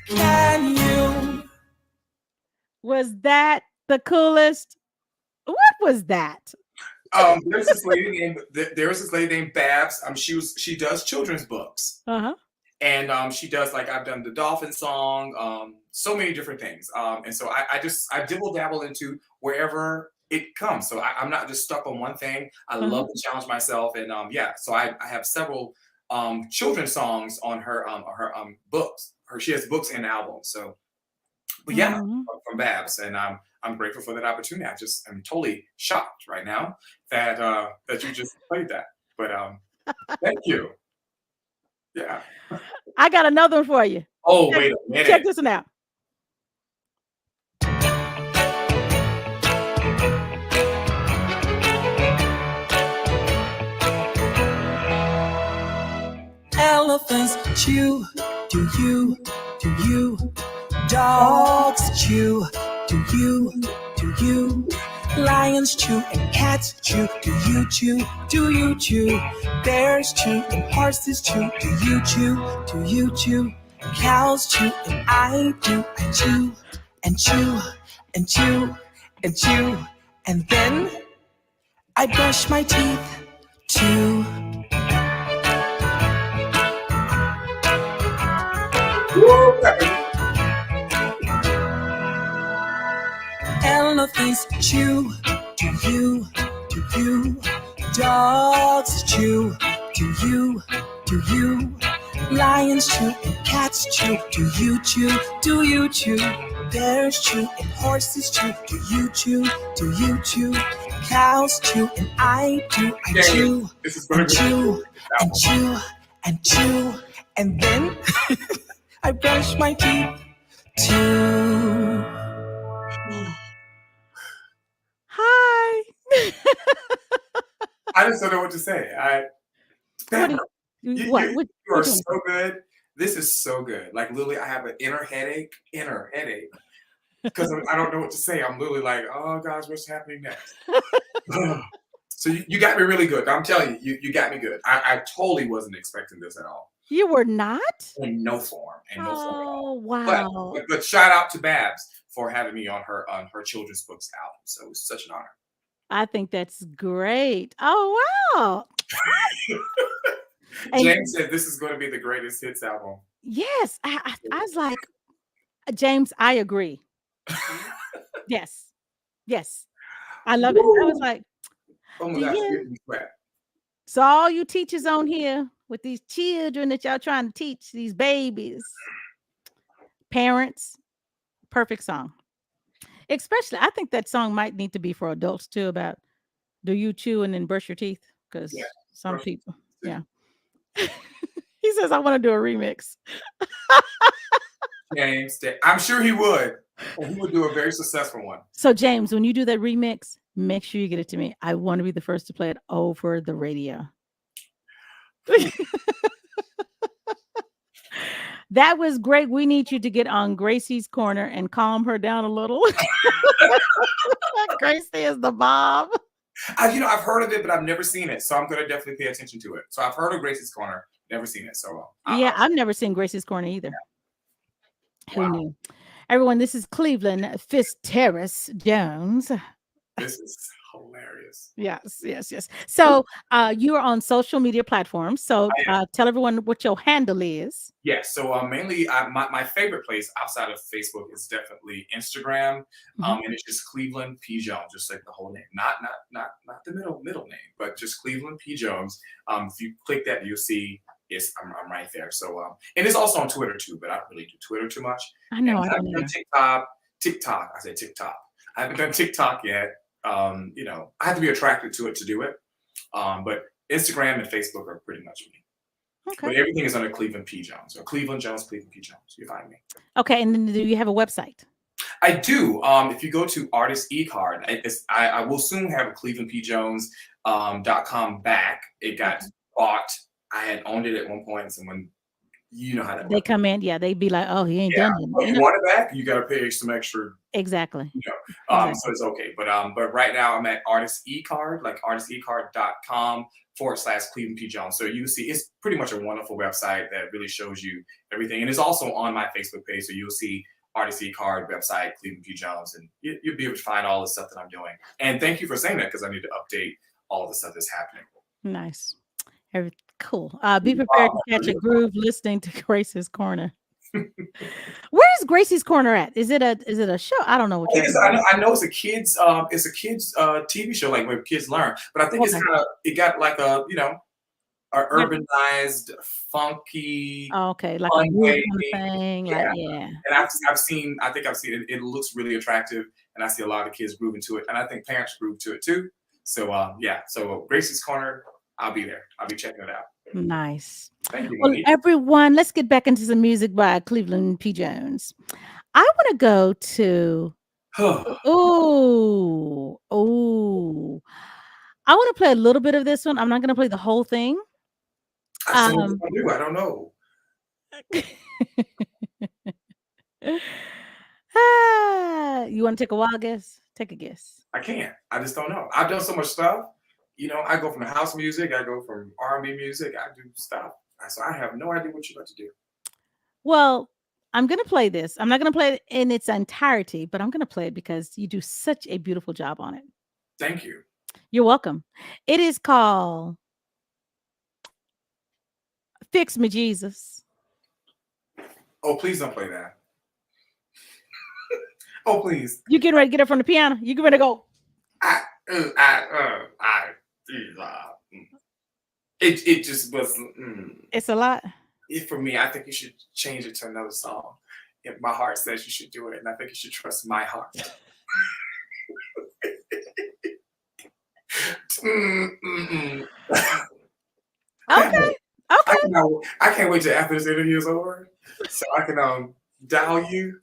Can you? Was that the coolest? What was that? there's this lady named Babs. She does children's books. Uh-huh. And she does, like, I've done the dolphin song, so many different things. And so I dibble dabble into wherever it comes. So I'm not just stuck on one thing. I love to challenge myself. And so I have several children's songs on her books. She has books and albums. So, but yeah, from Babs. And I'm grateful for that opportunity. I'm totally shocked right now that you just played that. But thank you. Yeah. I got another one for you. Oh, wait a minute. Check this one out. Elephants chew, do you? Dogs chew, do you? Lions chew and cats chew, do you chew? Bears chew and horses chew, do you chew? Cows chew and I chew and chew and chew and chew, and then I brush my teeth too. Elephants chew, do you? Dogs chew, do you? Lions chew and cats chew, do you chew? Bears chew and horses chew, do you chew? Cows chew and I chew This is and going to chew and chew and chew, And then I brush my teeth too. Hi. I just don't know what to say. What? Pepper, you, What? you, What? you are What? so good. This is so good. Like literally, I have an inner headache, because I don't know what to say. I'm literally like, oh gosh, what's happening next? So you got me really good. I'm telling you, you got me good. I totally wasn't expecting this at all. You were not? In no form. In no form at all. Oh, wow. But shout out to Babs for having me on her children's books album. So it was such an honor. I think that's great. Oh, wow. And James said this is going to be the greatest hits album. yes, I was like, James, I agree. Yes. Yes. I love it. I was like, Oh my do gosh, you? you're getting me sweat. So all you teachers on here with these children that y'all trying to teach, these babies, parents, perfect song. Especially, I think that song might need to be for adults too, about do you chew and then brush your teeth? Because Yeah, some brush people, your yeah. He says, I want to do a remix. James, I'm sure he would. And he would do a very successful one. So, James, when you do that remix, make sure you get it to me. I want to be the first to play it over the radio. That was great. We need you to get on Gracie's corner and calm her down a little. Gracie is the bomb. I've heard of it, but I've never seen it. So I'm going to definitely pay attention to it. So I've heard of Gracie's Corner, never seen it. So yeah, I've never seen Gracie's Corner either. Yeah. Who knew? Everyone, this is Cleveland Fitzterrace Jones. This is hilarious. Yes. So you are on social media platforms. So tell everyone what your handle is. Yes. So mainly my favorite place outside of Facebook is definitely Instagram. And it's just Cleveland P. Jones, just like the whole name. Not the middle name, but just Cleveland P. Jones. If you click that, you'll see I'm right there. So and it's also on Twitter too, but I don't really do Twitter too much. I know. I haven't done TikTok. I said TikTok. I haven't done TikTok yet. I have to be attracted to it to do it. But Instagram and Facebook are pretty much me. Okay. But everything is under Cleveland P. Jones or Cleveland Jones, Cleveland P. Jones. You find me. Okay. And then do you have a website? I do. If you go to Artist eCard, I will soon have a ClevelandPJones.com back. It got bought. I had owned it at one point, and someone, you know how that they works. come in, they'd be like, "Oh, he ain't done it." If you want it back, you got to pay some extra. Exactly. So it's okay. But right now I'm at Artist eCard, like artistecard.com/Cleveland P. Jones. So you see, it's pretty much a wonderful website that really shows you everything, and it's also on my Facebook page. So you'll see Artist eCard website, Cleveland P. Jones, and you'll be able to find all the stuff that I'm doing. And thank you for saying that, because I need to uptate all the stuff that's happening. Nice. Cool. Be prepared to catch a groove listening to Gracie's Corner. Where is Gracie's Corner at? Is it a show? I don't know what it is. I know it's a kids TV show, like where kids learn, but I think it got like a urbanized, funky. Oh, okay, like a groove thing. Yeah. And I've seen it. It looks really attractive, and I see a lot of kids grooving to it, and I think parents groove to it too. So So Gracie's Corner, I'll be there. I'll be checking it out. Nice. Thank you. Well, everyone, let's get back into some music by Cleveland P. Jones. I want to go to. I want to play a little bit of this one. I'm not going to play the whole thing. I don't know. You want to take a wild guess? Take a guess. I can't. I just don't know. I've done so much stuff. I go from house music. I go from R&B music. I do stuff. So I have no idea what you're about to do. Well, I'm going to play this. I'm not going to play it in its entirety, but I'm going to play it because you do such a beautiful job on it. Thank you. You're welcome. It is called Fix Me, Jesus. Oh, please don't play that. Oh, please. You getting ready to get up from the piano? You getting ready to go? It just was. It's a lot. For me, I think you should change it to another song. If my heart says you should do it, and I think you should trust my heart. Okay. I can't wait till after this interview is over, so I can dial you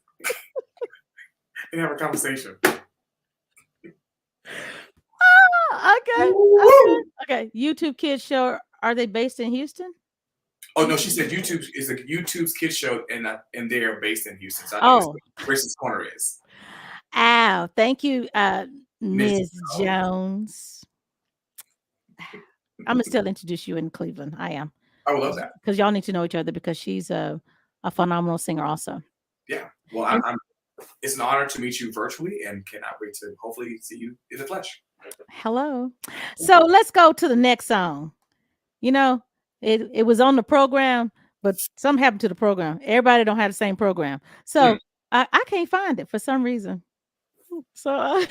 and have a conversation. Okay. Okay. YouTube Kids Show. Are they based in Houston? Oh no, she said YouTube is YouTube's kids show, and they are based in Houston. So I think it's where Grace's Corner is. Ow! Thank you, Ms. Jones. I'm gonna still introduce you in Cleveland. I am. I would love that because y'all need to know each other because she's a phenomenal singer also. Yeah. Well, it's an honor to meet you virtually and cannot wait to hopefully see you in the flesh. Hello. So let's go to the next song. You know, it was on the program, but something happened to the program. Everybody don't have the same program. So I can't find it for some reason. So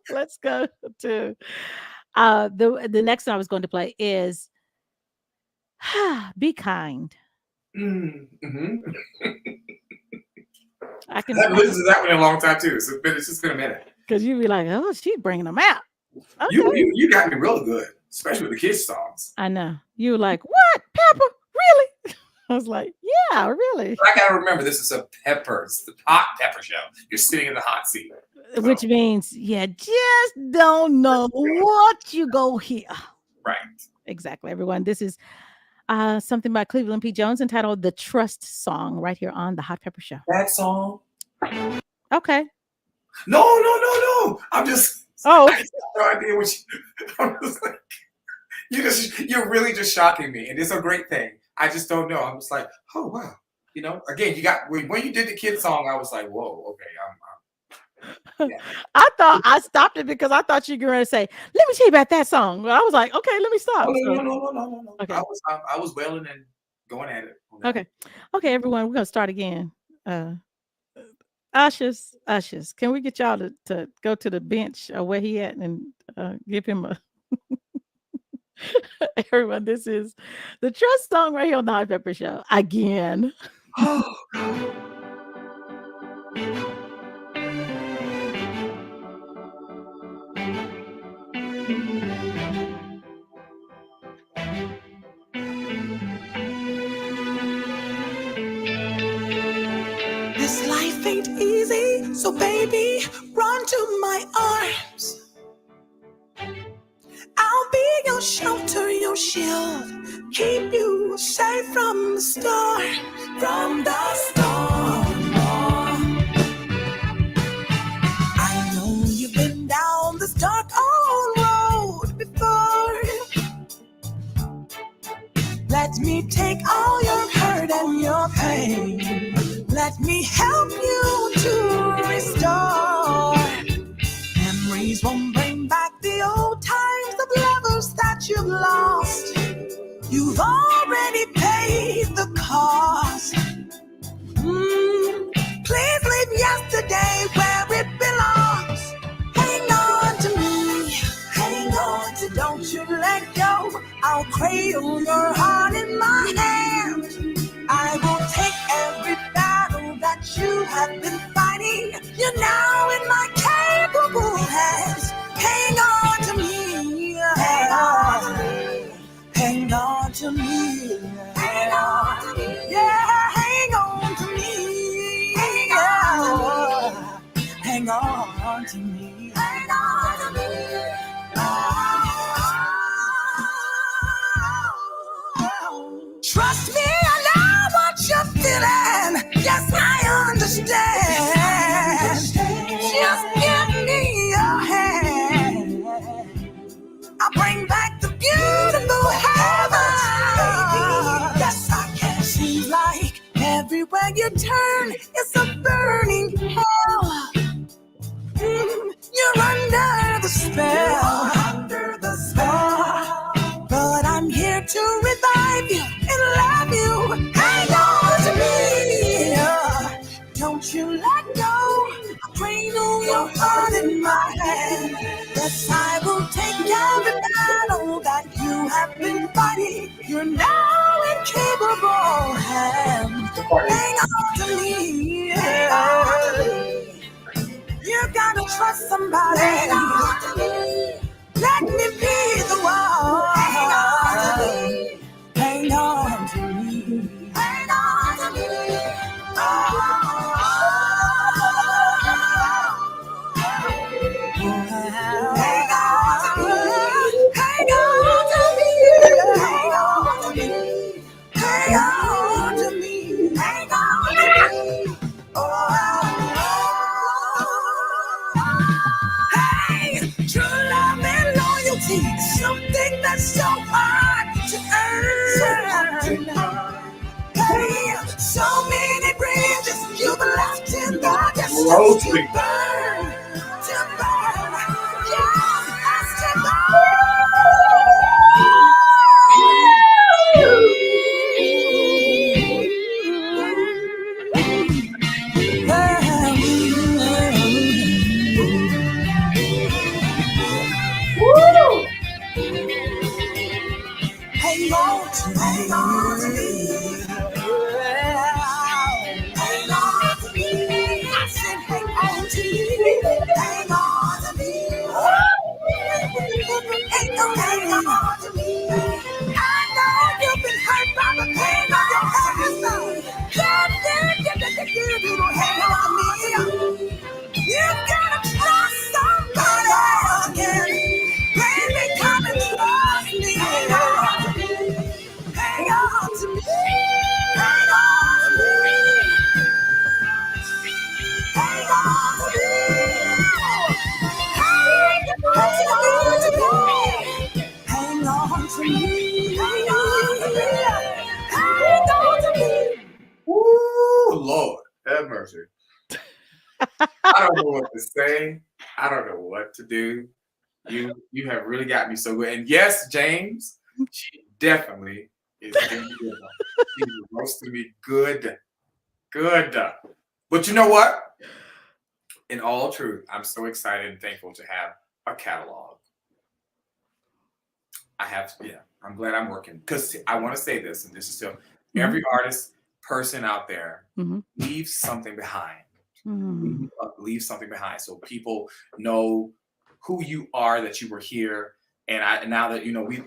let's go to the next song I was going to play is Be Kind. Mm-hmm. I can listen to that one in a long time too. It's just been a minute. Because you'd be like, oh, she's bringing them out. Okay. You got me real good, especially with the kids' songs. I know. You were like, what, Pepper? Really? I was like, yeah, really. But I gotta remember, this is a Peppers, the hot pepper show. You're sitting in the hot seat. So. Which means you just don't know what you go hear. Right. Exactly, everyone. This is something by Cleveland P. Jones entitled The Trust Song right here on the Hot Pepper Show. That song? Okay. No. I'm just... Oh. I have no idea what you... I'm just like... You're really just shocking me. And it's a great thing. I just don't know. I'm just like, oh, wow. You know, again, you got... When you did the kid song, I was like, whoa, okay, yeah. I thought I stopped it because I thought you were going to say, let me tell you about that song. I was like, okay, let me stop. No. Okay. I was wailing and going at it. Okay, everyone, we're going to start again. Ushers, can we get y'all to go to the bench or where he at and give him a... Everyone, this is the Trust Song right here on the Hot Pepper Show. Again. This life ain't easy, so baby, run to my arms. I'll be your shelter, your shield, keep you safe from the storm, I know you've been down this dark old road before. Let me take all your hurt and your pain. Let me help you to restore. Memories won't bring back the old times of lovers that you've lost. You've already paid the cost. Please leave yesterday where it belongs. Hang on to me, hang on to, don't you let go. I'll cradle your heart in my hands. I will take every battle that you have been fighting. You're now in my capable hands. Hang on to me, hang on to me, hang on to me, hang on to me, yeah, hang on to me, hang on to me, hang on to me. Trust me, I know what you're feeling. Yes, I understand. Just give me your hand. I'll bring back the beautiful heaven. Baby, yes, I can. Seems like everywhere you turn, it's a burning hell. You're under the spell. But I'm here to revive you and love you. Hang on to me. Don't you let go. I'll cradle your heart in my hand. Yes, I will take every battle that you have been fighting. You're now in capable hands. Hang on to me. Hang on to me. You gotta trust somebody. Hang on to me. Let me be the one. Hang on to me. Hang on So many bridges you've left in the distance to Roasting. burn, to burn. Yes, to Woo! hang on to me. Hang on to me. Hang on to me. I said hang on to me. Hang on to me. Hang on to me. I know you've been hurt by the pain of your past. You don't hang on to me. You gotta trust somebody again. Baby, come and trust me. Hang on to me. Hang on to me. Hang on to me. Hang on to me. Hang on to me. Hang on to me. Hang on to me. Woo, Lord, have mercy. I don't know what to say. I don't know what to do. You have really got me so good. And yes, James, she definitely is doing good. She's roasting me good. Good. But you know what? In all truth, I'm so excited and thankful to have a catalog. I'm glad I'm working because I want to say this, and this is to every artist, person out there, leave something behind. Leave something behind so people know who you are, that you were here. And now that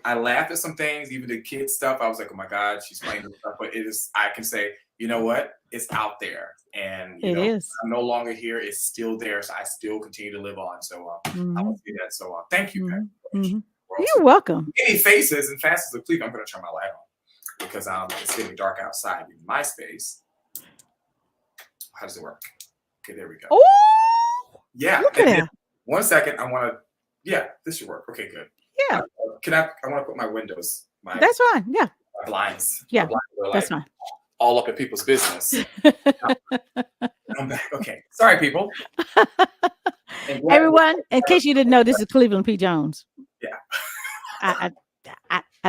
I laughed at some things, even the kids stuff. I was like, oh my God, she's playing this stuff. But I can say, you know what? It's out there, and It is. I'm no longer here. It's still there, so I still continue to live on. So I want to say that. So thank you, Pat. You're welcome. Any faces and facets of Cleveland. I'm going to turn my light on because it's getting dark outside in my space. How does it work? Okay, there we go. Oh, Yeah. look at that. 1 second. I want to. Yeah, this should work. Okay, good. Yeah. I want to put my windows. That's fine. Yeah. My blinds. Yeah, My blinds are that's like fine. all up in people's business. I'm back. Okay. Sorry, people. Everyone, in case you didn't know, this is Cleveland P. Jones. Yeah. I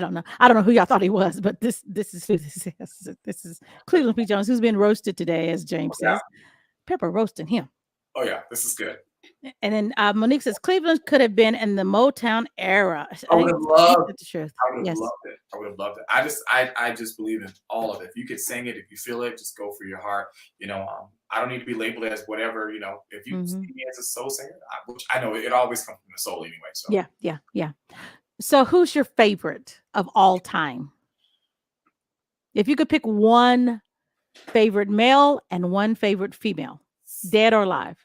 don't know. I don't know who y'all thought he was, but this is who this is. This is Cleveland P. Jones, who's been roasted today, as James says. Pepper roasting him. Oh yeah, this is good. And then Monique says Cleveland could have been in the Motown era. I would have loved the truth. I would have loved it. I would have loved it. I just believe in all of it. If you could sing it, if you feel it, just go for your heart. I don't need to be labeled as whatever. If you see me as a soul singer, which I know it always comes from the soul anyway. So Yeah. So who's your favorite of all time? If you could pick one favorite male and one favorite female, dead or alive.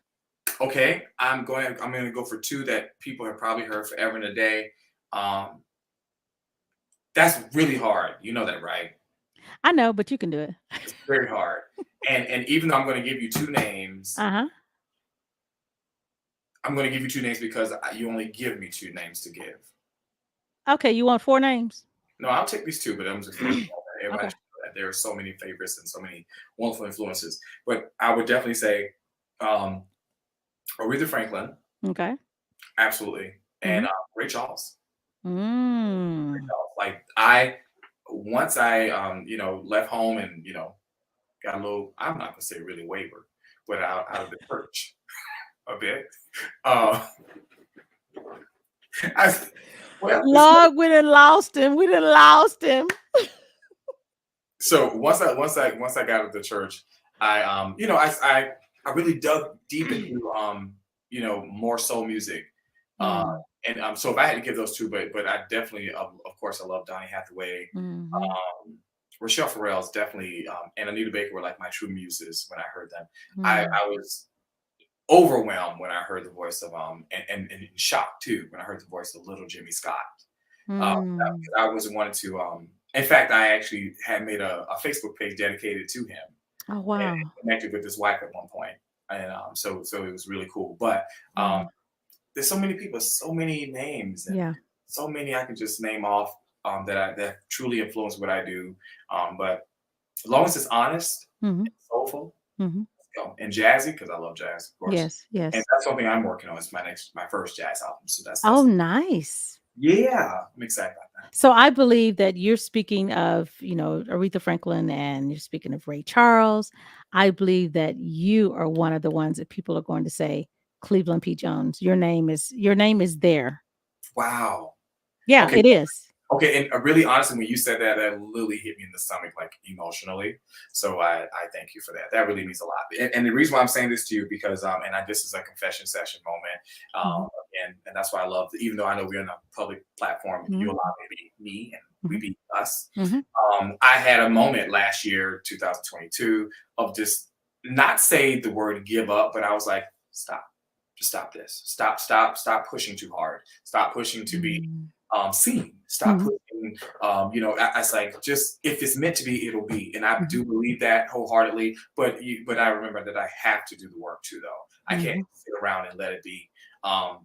Okay, I'm going to go for two that people have probably heard forever and a day. That's really hard. You know that, right? I know, but you can do it. It's very hard. And even though I'm going to give you two names, I'm going to give you two names because you only give me two names to give. Okay, you want 4 names? No, I'll take these two, but I'm just everybody Okay. knows that there are so many favorites and so many wonderful influences. But I would definitely say Aretha Franklin, Okay. absolutely, and Ray Charles. Mm. Like once I left home and got a little, I'm not gonna say really wavered, but out of the church a bit. Lord, we done lost him. We done lost him. So once I got out of the church, I really dug deep into more soul music. And so if I had to give those two, but I definitely of course I love Donny Hathaway. Rochelle Farrell is definitely and Anita Baker were like my true muses when I heard them. I was overwhelmed when I heard the voice of and shocked too when I heard the voice of little Jimmy Scott. I was wanted to in fact I actually had made a Facebook page dedicated to him. Oh wow. And connected with his wife at one point. And so it was really cool. But there's so many people, so many names, and so many I can just name off that truly influence what I do. But As long as it's honest, Hmm. soulful, Hmm. let's go. And jazzy, because I love jazz, of course. Yes, And yes. that's something I'm working on. It's my first jazz album. So Oh, that's nice. yeah, I'm excited about that. So I believe that you're speaking of, Aretha Franklin and you're speaking of Ray Charles. I believe that you are one of the ones that people are going to say, Cleveland P. Jones. Your name is there. Wow. Yeah, Okay. it is. Okay, and really honestly, when you said that, that literally hit me in the stomach, like emotionally. So I thank you for that. That really means a lot. And the reason why I'm saying this to you because this is a confession session moment, Mhm, and that's why I love even though I know we're on a public platform, you mhm, allow me to be me and we mhm, be us. mhm, I had a moment last year, 2022, of just not say the word give up, but I was like, stop, just stop this, stop pushing too hard, stop pushing to be mm, seen. Stop mhm, pushing. I was like, just if it's meant to be, it'll be, and I mhm, do believe that wholeheartedly. But I remember that I have to do the work too, though. I can't mhm, sit around and let it be.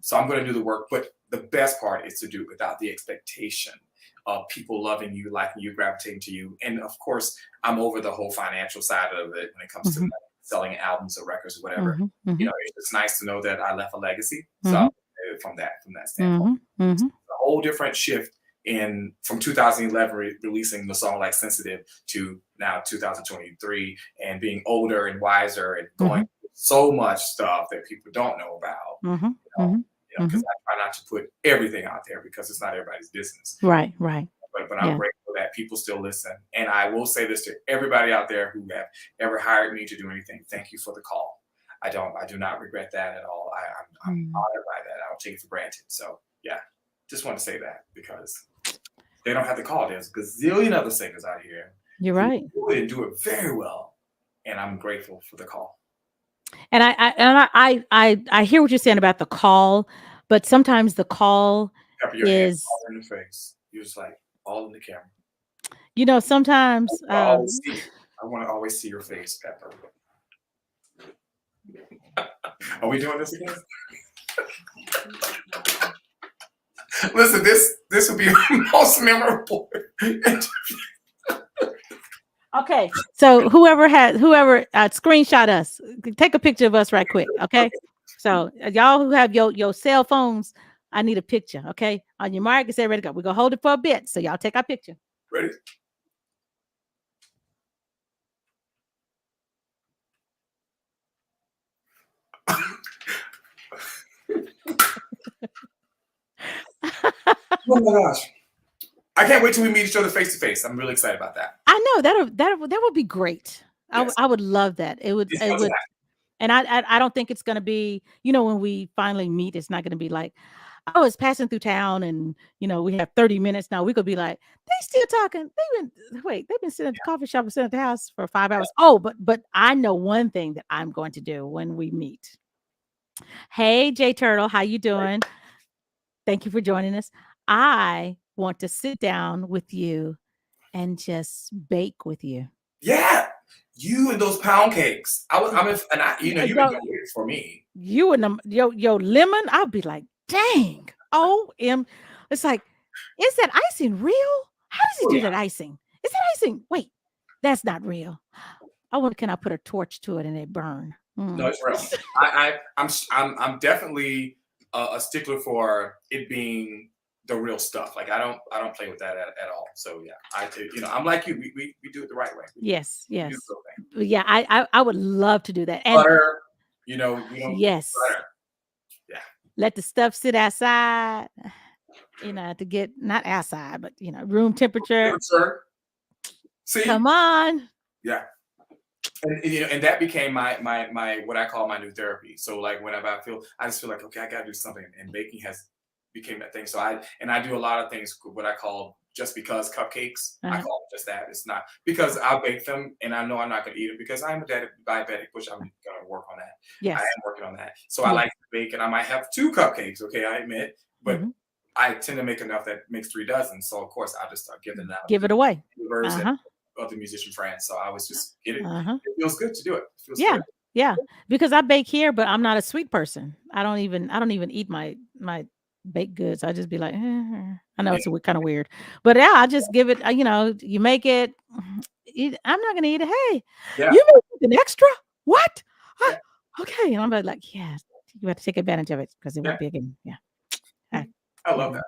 So I'm going to do the work. But the best part is to do it without the expectation of people loving you, liking you, gravitating to you. And of course, I'm over the whole financial side of it when it comes to mhm, selling albums or records or whatever. mhm, mhm, It's nice to know that I left a legacy. So mhm, from that standpoint mhm, mhm, a whole different shift in from 2011 releasing the song like Sensitive to now 2023 and being older and wiser and going mhm, through so much stuff that people don't know about. mhm, You know, mhm, because mhm. I try not to put everything out there because it's not everybody's business. Right, right. But I'm Yeah. grateful that people still listen. And I will say this to everybody out there who have ever hired me to do anything. Thank you for the call. I do not regret that at all. I'm Mm. honored by that. I don't take it for granted. So yeah, just want to say that because they don't have to call. There's a gazillion other singers out here You're who right. do it and do it very well. And I'm grateful for the call. And I hear what you're saying about the call, but sometimes the call Cover your hands is, all in the face. You're just like all in the camera. sometimes, I always see. I want to always see your face, Pepper. Are we doing this again? Listen, this will be most memorable. okay. So whoever screenshot us, take a picture of us right quick. Okay. So y'all who have your cell phones, I need a picture. Okay. On your mark, get ready to go. We're gonna hold it for a bit. So y'all take our picture. Ready? Oh my gosh. I can't wait till we meet each other face to face. I'm really excited about that. I know that would be great. Yes. I would love that. It would It's it going to would happen. and I don't think it's gonna be, when we finally meet, it's not gonna be like, oh, it's passing through town and we have 30 minutes now. We could be like, they still talking. They've been sitting at the coffee shop and sitting at the house for 5 hours. Oh, but I know one thing that I'm going to do when we meet. Hey, Jay Turtle, how you doing? Thank you for joining us. I want to sit down with you and just bake with you. Yeah. You and those pound cakes. You've been Yo, doing it for me. you and your lemon, I'll be like, dang. It's like, is that icing real? How does he Oh do yeah. that icing? Is that icing? Wait, that's not real. I wonder, can I put a torch to it and it burn? No, it's real. I'm definitely a stickler for it being the real stuff. Like I don't play with that at all. So yeah, I'm like you. We do it the right way. Yes, We do yes. the real thing. Yeah, I would love to do that. And Butter, we don't yes, butter. Yeah. let the stuff sit outside, to get not outside, but room temperature. Sir. See? Come on. Yeah. And that became my what I call my new therapy. So like whenever I just feel like okay, I gotta do something, and baking has became that thing. So I do a lot of things what I call just because cupcakes. I Uh-huh. call them just that. It's not because I bake them and I know I'm not gonna eat it because I'm a diabetic, which I'm gonna work on that. Yes. I am working on that. So I Yeah. like to bake, and I might have 2 cupcakes. Okay, I admit, but Mhm. I tend to make enough that makes 3 dozen. So of course I just start giving out Give it away. neighbors and Uh-huh. other musician friends. So I was just get it. Uh-huh. It feels good to do it. It feels Yeah. good. Yeah. Because I bake here, but I'm not a sweet person. I don't even eat my baked goods. I just be like, I know Yeah. it's kind of weird, but yeah, I just give it, you make it, I'm not gonna eat it. Hey, Yeah. you made an extra? What? Yeah. Okay. And I'm like, yes, you have to take advantage of it because it Yeah. won't be again. Yeah. I love that.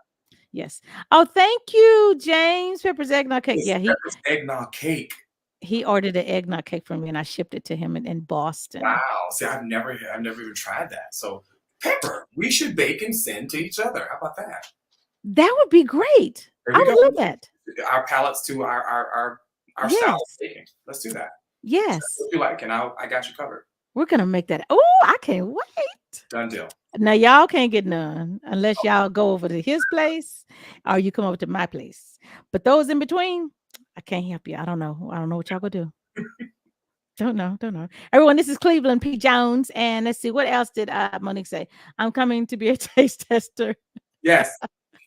Yes. Oh, thank you, James. Pepper's eggnog cake. It's Yeah, Pepper's eggnog cake. he ordered an eggnog cake from me and I shipped it to him in Boston. Wow. See, I've never even tried that. So Pepper, we should bake and send to each other. How about that? That would be great. There I we would go. love that. Our palettes to our style of Yes. baking. Let's do that. Yes. What you like, and I got you covered. We're gonna make that. Oh, I can't wait. Done deal. Now y'all can't get none unless y'all go over to his place or you come over to my place. But those in between, I can't help you. I don't know what y'all gonna do. Don't know. Everyone, this is Cleveland P. Jones. And let's see, what else did Monique say? I'm coming to be a taste tester. Yes.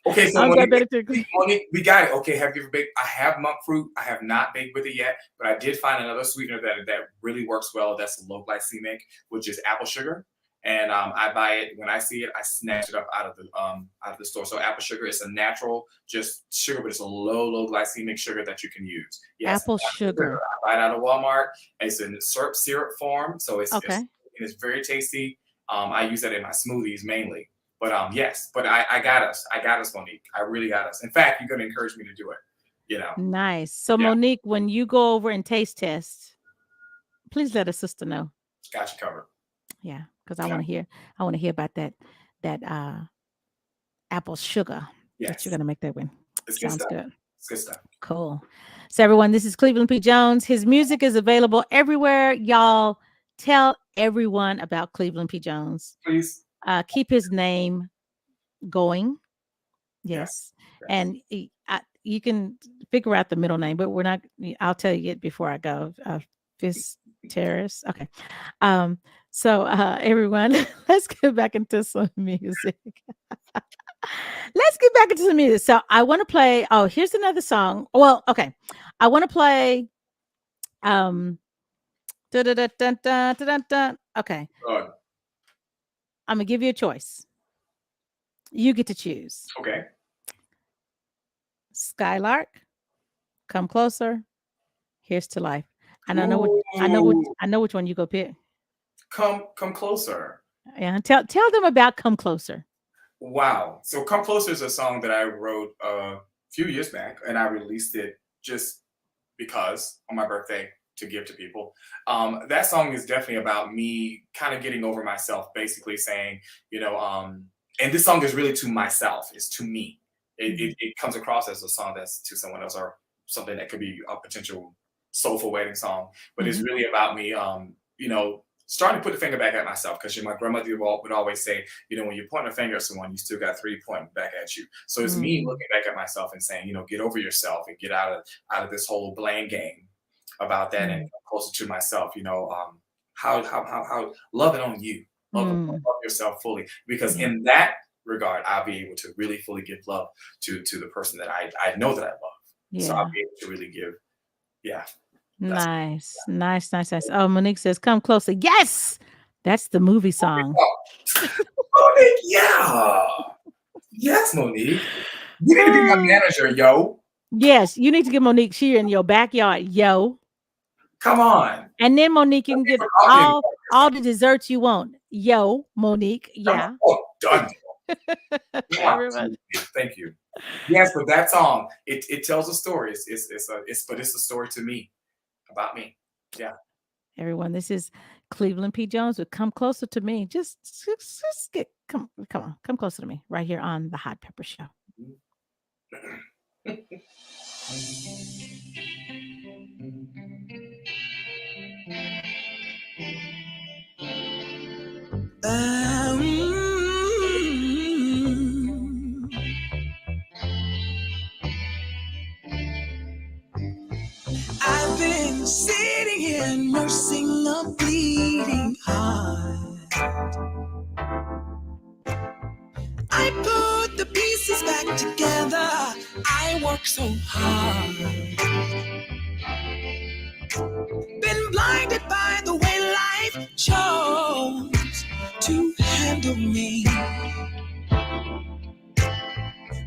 Okay, so I'm Monique, better to Monique, we got it. Okay, have you ever baked? I have monk fruit. I have not baked with it yet, but I did find another sweetener that really works well. That's low glycemic, which is apple sugar. And I buy it when I see it. I snatch it up out of the store. So apple sugar is a natural, just sugar, but it's a low glycemic sugar that you can use. Yes, apple sugar. I buy it out of Walmart. It's in syrup form, so it's Okay. it's very tasty. I use that in my smoothies mainly. But yes, but I got us. I got us, Monique. I really got us. In fact, you're going to encourage me to do it. You know. Nice. So Yeah. Monique, when you go over and taste test, please let a sister know. Got you covered. Yeah, because I Yeah. want to hear. I want to hear about that apple sugar that Yes. you're gonna make that with. It's good Sounds stuff. good. It's good stuff. Cool. So everyone, this is Cleveland P. Jones. His music is available everywhere. Y'all tell everyone about Cleveland P. Jones. Please. Keep his name going. Yes. Yes. And you can figure out the middle name, but we're not. I'll tell you it before I go. Fist Terrace. Okay. So everyone, let's get back into some music. Let's get back into some music. So I want to play. Oh, here's another song. Well, okay. I want to play. Okay. Good. I'm gonna give you a choice. You get to choose. Okay. Skylark, Come Closer, Here's to Life. And I know which one you go pick. Come closer. Yeah. Tell them about Come Closer. Wow. So Come Closer is a song that I wrote a few years back, and I released it just because on my birthday to give to people. That song is definitely about me kind of getting over myself, basically saying, and this song is really to myself. It's to me. It comes across as a song that's to someone else or something that could be a potential soulful wedding song. But it's really about me, starting to put the finger back at myself, because my grandmother would always say, when you point a finger at someone, you still got 3 pointing back at you. So it's me looking back at myself and saying, get over yourself and get out of this whole blame game about that and come closer to myself. How loving on you, love yourself fully, because in that regard, I'll be able to really fully give love to the person that I know that I love. Yeah. So I'll be able to really give. Yeah. Nice. Oh, Monique says, Come Closer. Yes, that's the movie song. Monique, yeah. Yes, Monique. You need to be my manager, yo. Yes, you need to get Monique here in your backyard, yo. Come on. And then Monique, you can get all the desserts you want. Yo, Monique. Yeah. Oh, done. Everyone. Thank you. Yes, but that song, it tells a story. It's a story to me, about me. Yeah. Everyone, this is Cleveland P. Jones with Come Closer to Me. Just come on, come closer to me right here on the Hot Pepper Show. I've been sitting here nursing a bleeding heart. I put the pieces back together. I work so hard. Been blinded by the way life chose to handle me.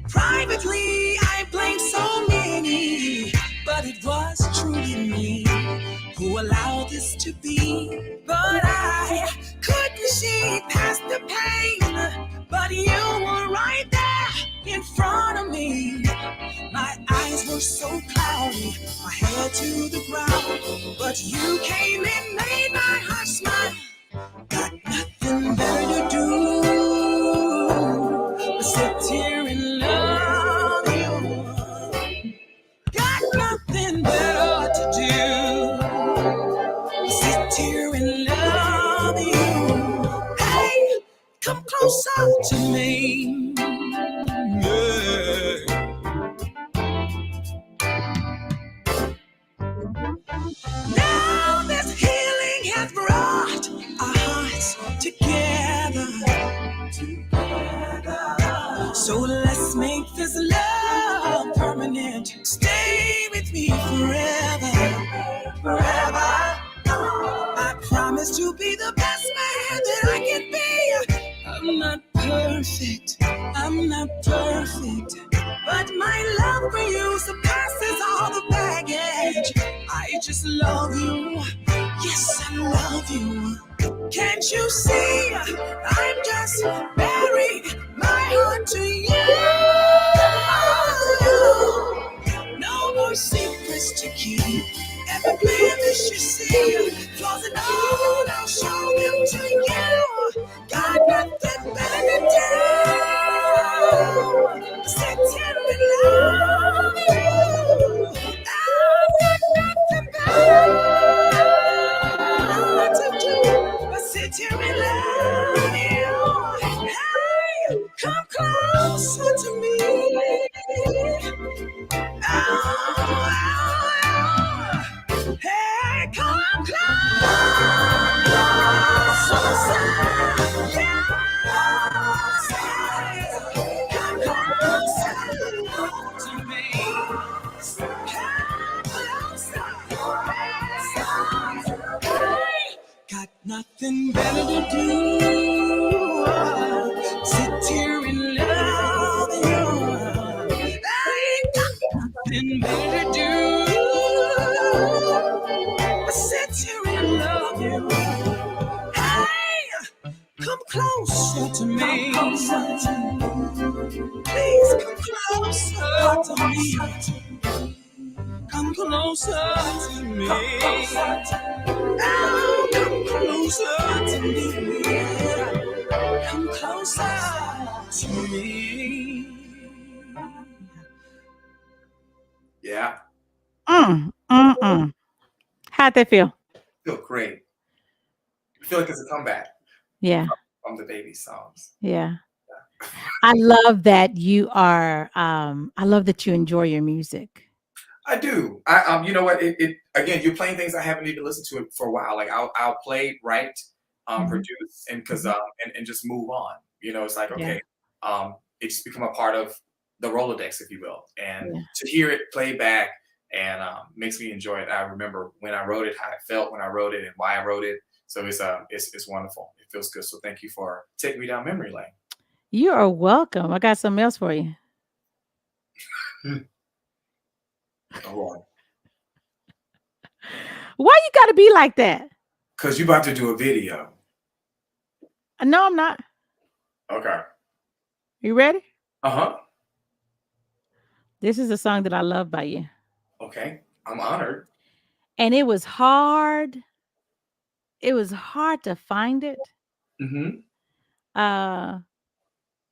Privately, I blame so many, but it was truly me. allow this to be, but I couldn't see past the pain. But you were right there in front of me. My eyes were so cloudy, my head to the ground. But you came and made my heart smile. Got nothing better to do but sit here and love you. Got nothing better to do. Sit here and love you. Hey, come closer to me. Yeah. Now this healing has brought our hearts together. So let's make this love permanent. Stay with me forever. I promise to be the best man that I can be. I'm not perfect, but my love for you surpasses all the baggage. I just love you, yes I love you. Can't you see, I'm just married my heart to you. No more secrets to keep. Every blemish you see, flaws and all, I'll show them to you. Got nothing better to do. Sit here and love you. I've got nothing better to do but sit here and love you. Hey, come closer to me. Hey, come closer. Come closer to me. Got nothing better to do. Sit here and love you. I ain't got nothing better to do. Sit here and love you. Hey, come closer to me. Please come closer to me. Come closer to me. Oh, come closer to me. Come closer to me. Yeah, How'd that feel? feel great. I feel like it's a comeback Yeah. from the baby songs. Yeah. I love that you are I love that you enjoy your music. I do. You know what? It again, you're playing things I haven't even listened to it for a while. Like I'll play, write, Mhm. produce, and because and just move on. You know, it's like Yeah. okay, it just become a part of the Rolodex, if you will, and Yeah. to hear it play back and makes me enjoy it. I remember when I wrote it, how I felt when I wrote it, and why I wrote it. So it's wonderful. It feels good. So thank you for taking me down memory lane. You are welcome. I got something else for you. Oh, Lord. Why you gotta be like that? Because you about to do a video. No, I'm not. Okay. You ready? Uh-huh. This is a song that I love by you. Okay. I'm honored. And it was hard. It was hard to find it. Mm-hmm.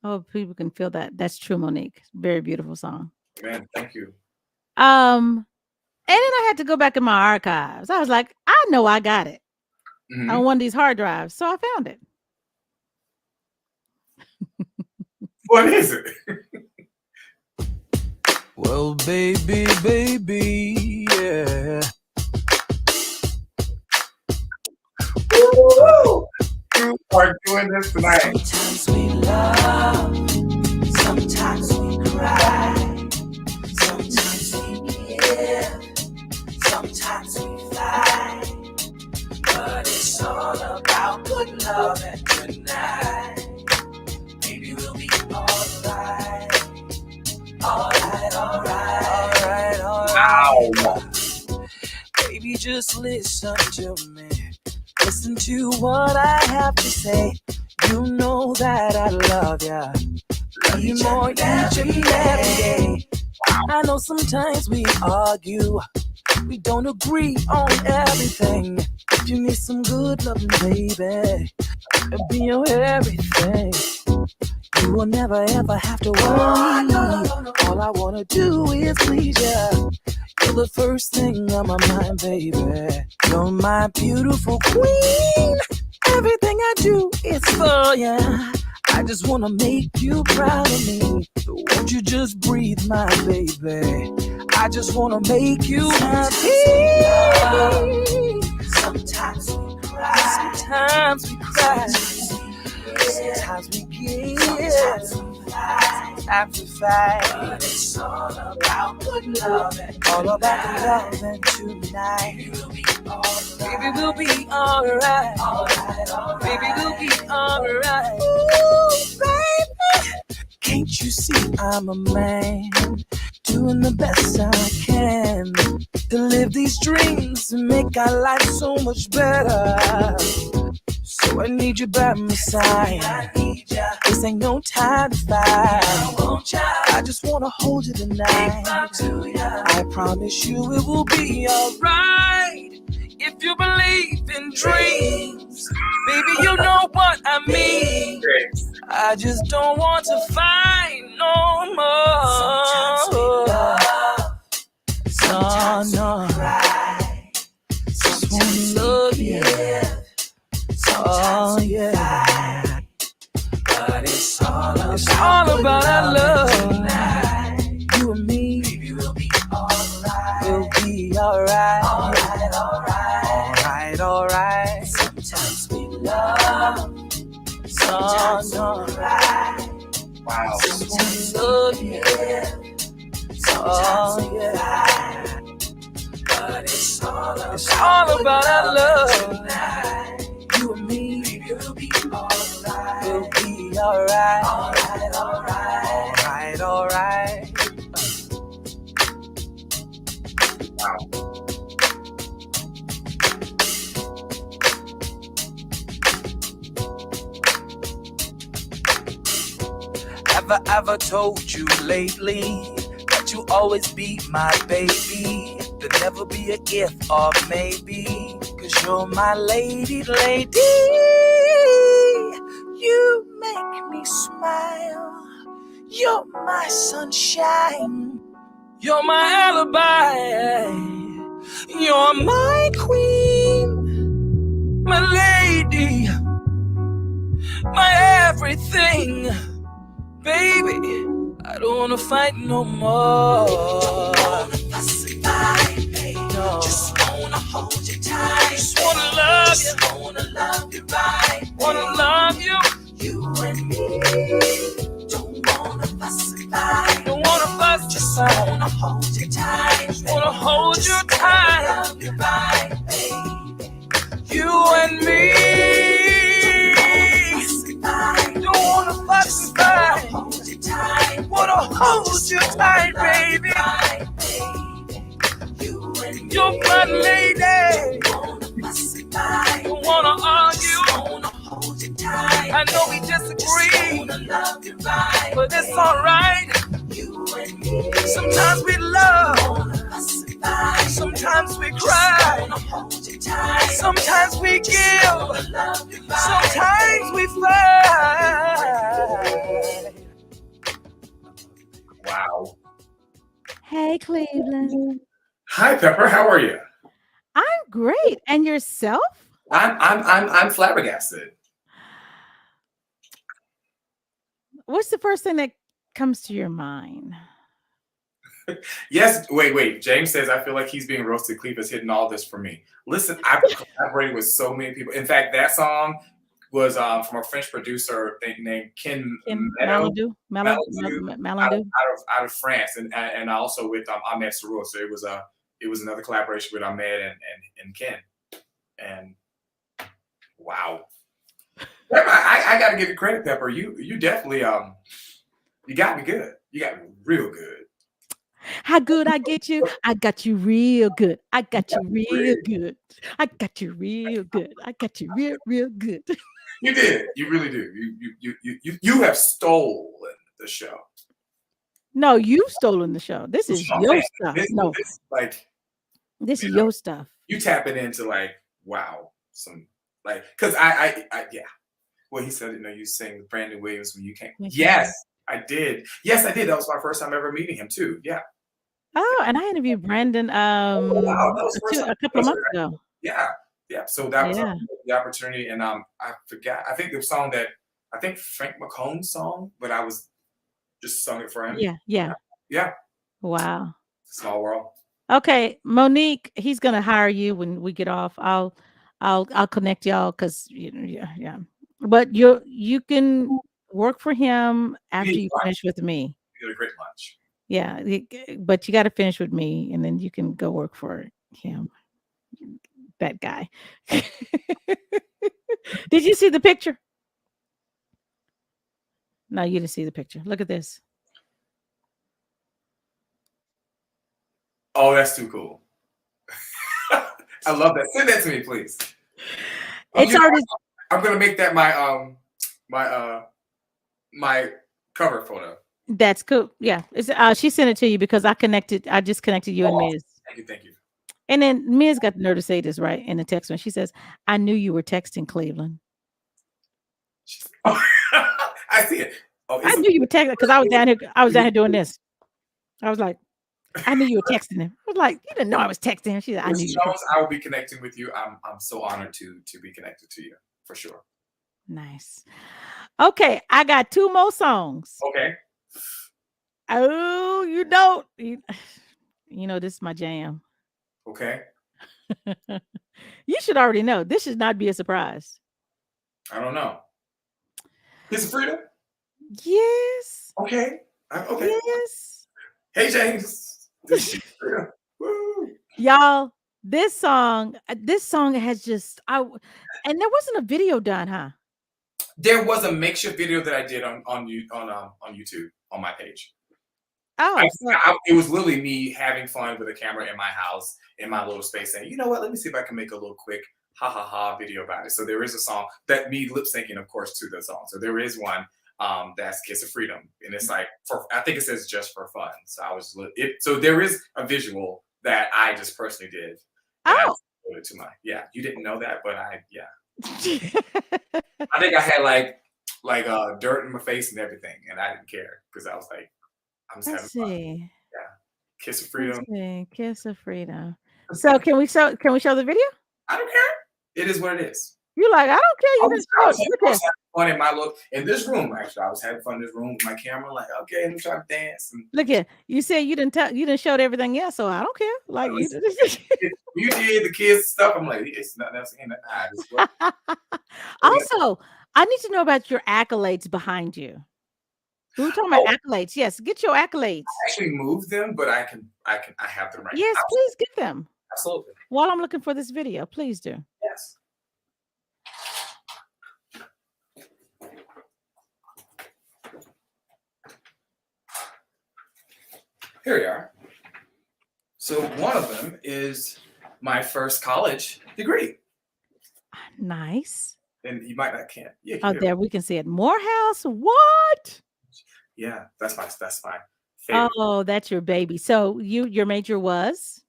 Oh, people can feel that. That's true, Monique. Very beautiful song. Man, thank you. And then I had to go back in my archives. I was like, I know I got it Mhm. on one of these hard drives. So I found it. What is it? Well, baby, yeah. Woo! You are doing this tonight. Sometimes we love, sometimes we cry, sometimes we give, sometimes we fight. But it's all about good love and good night. Maybe we'll be alright. Alright. Ow. Baby, just listen to me. Listen to what I have to say. You know that I love ya. Love you more each and every day. I know sometimes we argue. We don't agree on everything. If you need some good loving, baby, I'll be your everything. You will never ever have to worry. All I wanna do is please ya. You're the first thing on my mind, baby. You're my beautiful queen. Everything I do is for ya. I just wanna make you proud of me. So won't you just breathe, my baby? I just wanna make you happy. Sometimes we cry. Sometimes we cry. Sometimes we give. Amplified. But it's all about good loving. All about loving tonight. Baby, we'll be alright. Baby, we'll be alright. Ooh, baby. Can't you see I'm a man? Doing the best I can to live these dreams and make our life so much better. So I need you by my side. I need ya. This ain't no time to fight. I just wanna hold you tonight. I promise you it will be alright. If you believe in dreams, baby, you know what I mean. I just don't want to fight no more. Sometimes we love, sometimes we cry, sometimes we love you. Oh yeah, but it's all about our love. Tonight. You and me, baby, we'll be alright. We'll be alright. Alright, alright. Alright, alright. Sometimes we love, sometimes we cry. Wow. Sometimes we love you. Sometimes we cry. But it's all about our love. Tonight. You and me, baby, we'll be alright. We'll be alright. Alright, alright. Alright, alright. Wow. Have I ever told you lately that you always be my baby? There'll never be a if or maybe. 'Cause you're my lady. You make me smile. You're my sunshine. You're my alibi. You're my queen. My lady. My everything. Baby, I don't wanna fight no more. Don't wanna fuss and fight, baby. No. Just wanna hold you tight. Just wanna love you. Just wanna love you right. Wanna love you. You and me. Don't wanna fuss and fight. Don't wanna fuss. Just wanna hold you tight. Just wanna hold you tight. Love you right, baby. You and me. Don't wanna fuss and fight. Hold you tight. Wanna hold you tight, baby. You're my lady. Don't wanna argue. I know we disagree, but it's alright. Sometimes we love. Sometimes we cry. Sometimes we give. Sometimes we fight. Wow. Hey, Cleveland. Hi, Pepper. How are you? I'm great. And yourself? I'm flabbergasted. What's the first thing that comes to your mind? Yes. Wait. James says, I feel like he's being roasted. Cleve is hitting all this for me. Listen, I've collaborated with so many people. In fact, that song was from a French producer named Ken Maladu out of France, and also with Ahmed Sarrour. So it was another collaboration with Ahmed and Ken. And wow, Pepper, I got to give you credit, Pepper. You definitely you got me good. You got me real good. How good I get you? I got you real good. I got you real Really? good. I got you real good. I got you real, real good. You did. You really do. You have stolen the show. No, you've stolen the show. This That's is what I'm your saying. stuff. This, No, this like this you is know, your stuff. you tapping into like wow, some like because yeah. Well, he said, you sing with Brandon Williams when you came. Yes, Yes, I did. Yes, I did. That was my first time ever meeting him too. Yeah. Oh, and I interviewed Brandon Oh wow, that was the first time. a couple of months ago. Yeah, yeah. So that was Yeah. the opportunity, and I forgot. I think the song that I think Frank McComb's song, but I was just sung it for him. Yeah, yeah. Yeah. Wow. Small world. Okay, Monique, he's gonna hire you when we get off. I'll connect y'all because yeah. But you can work for him after you finish with me. You did a great lunch. Yeah, but you got to finish with me, and then you can go work for him. That guy. Did you see the picture? No, you didn't see the picture. Look at this. Oh, that's too cool. I love that. Send that to me, please. It's already. I'm gonna make that my cover photo. That's cool. Yeah, it's she sent it to you because I just connected you and Ms. Thank you. And then Ms. got the nerve to say this right in the text when she says, "I knew you were texting Cleveland." Oh, I see it. Oh, I knew you were texting because I was down here doing this. I was like, I knew you were texting him. I was like, you didn't know I was texting him. She said, I knew you. Jones, I will be connecting with you. I'm so honored to be connected to you for sure. Nice. Okay, I got 2 more songs. Okay. Oh, you know this is my jam. Okay. You should already know. This should not be a surprise. I don't know. Kiss of Freedom? Yes. Okay. Okay. Yes. Hey, James. This is Freedom. Woo. Y'all, this song has just and there wasn't a video done, huh? There was a makeshift video that I did on YouTube on my page. Oh, it was literally me having fun with a camera in my house in my little space, saying, you know what? Let me see if I can make a little quick ha ha ha video about it. So there is a song that me lip syncing, of course, to the song. So there is one that's "Kiss of Freedom," and it's like I think it says "just for fun." So so there is a visual that I just personally did. Oh, To you didn't know that, but I think I had like dirt in my face and everything, and I didn't care because I was like, I'm just having fun. Yeah, Kiss of Freedom. Kiss of Freedom. So can we show the video? I don't care. It is what it is. You're like, I don't care. You I was having fun in my in this room. Actually, I was having fun in this room with my camera. Like, okay, I'm trying to dance. And look here. You said you didn't show everything else, so I don't care. Like you did. You did the kids stuff. I'm like, it's nothing else in that. Also, I need to know about your accolades behind you. We were talking about accolades. Yes, get your accolades. I actually moved them, but I have them right now. Yes, please get them. Absolutely. While I'm looking for this video, please do. Yes. Here we are. So one of them is my first college degree. Nice. And you might not can't. Yeah, Oh, there we can see it. Morehouse. What? Yeah, that's my favorite. Oh, that's your baby. So your major was?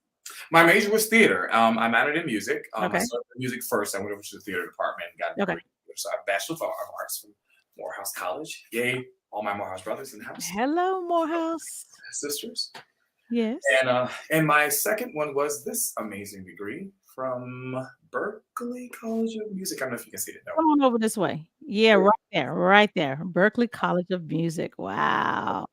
My major was theater. I minored in music. Okay. I started with music first. I went over to the theater department and got a degree. So I have a Bachelor of Arts from Morehouse College. Yay, all my Morehouse brothers in the house. Hello, Morehouse. Sisters. Yes. And my second one was this amazing degree from Berklee College of Music. I don't know if you can see it. No. Come on over this way. Yeah, right there. Berklee College of Music. Wow.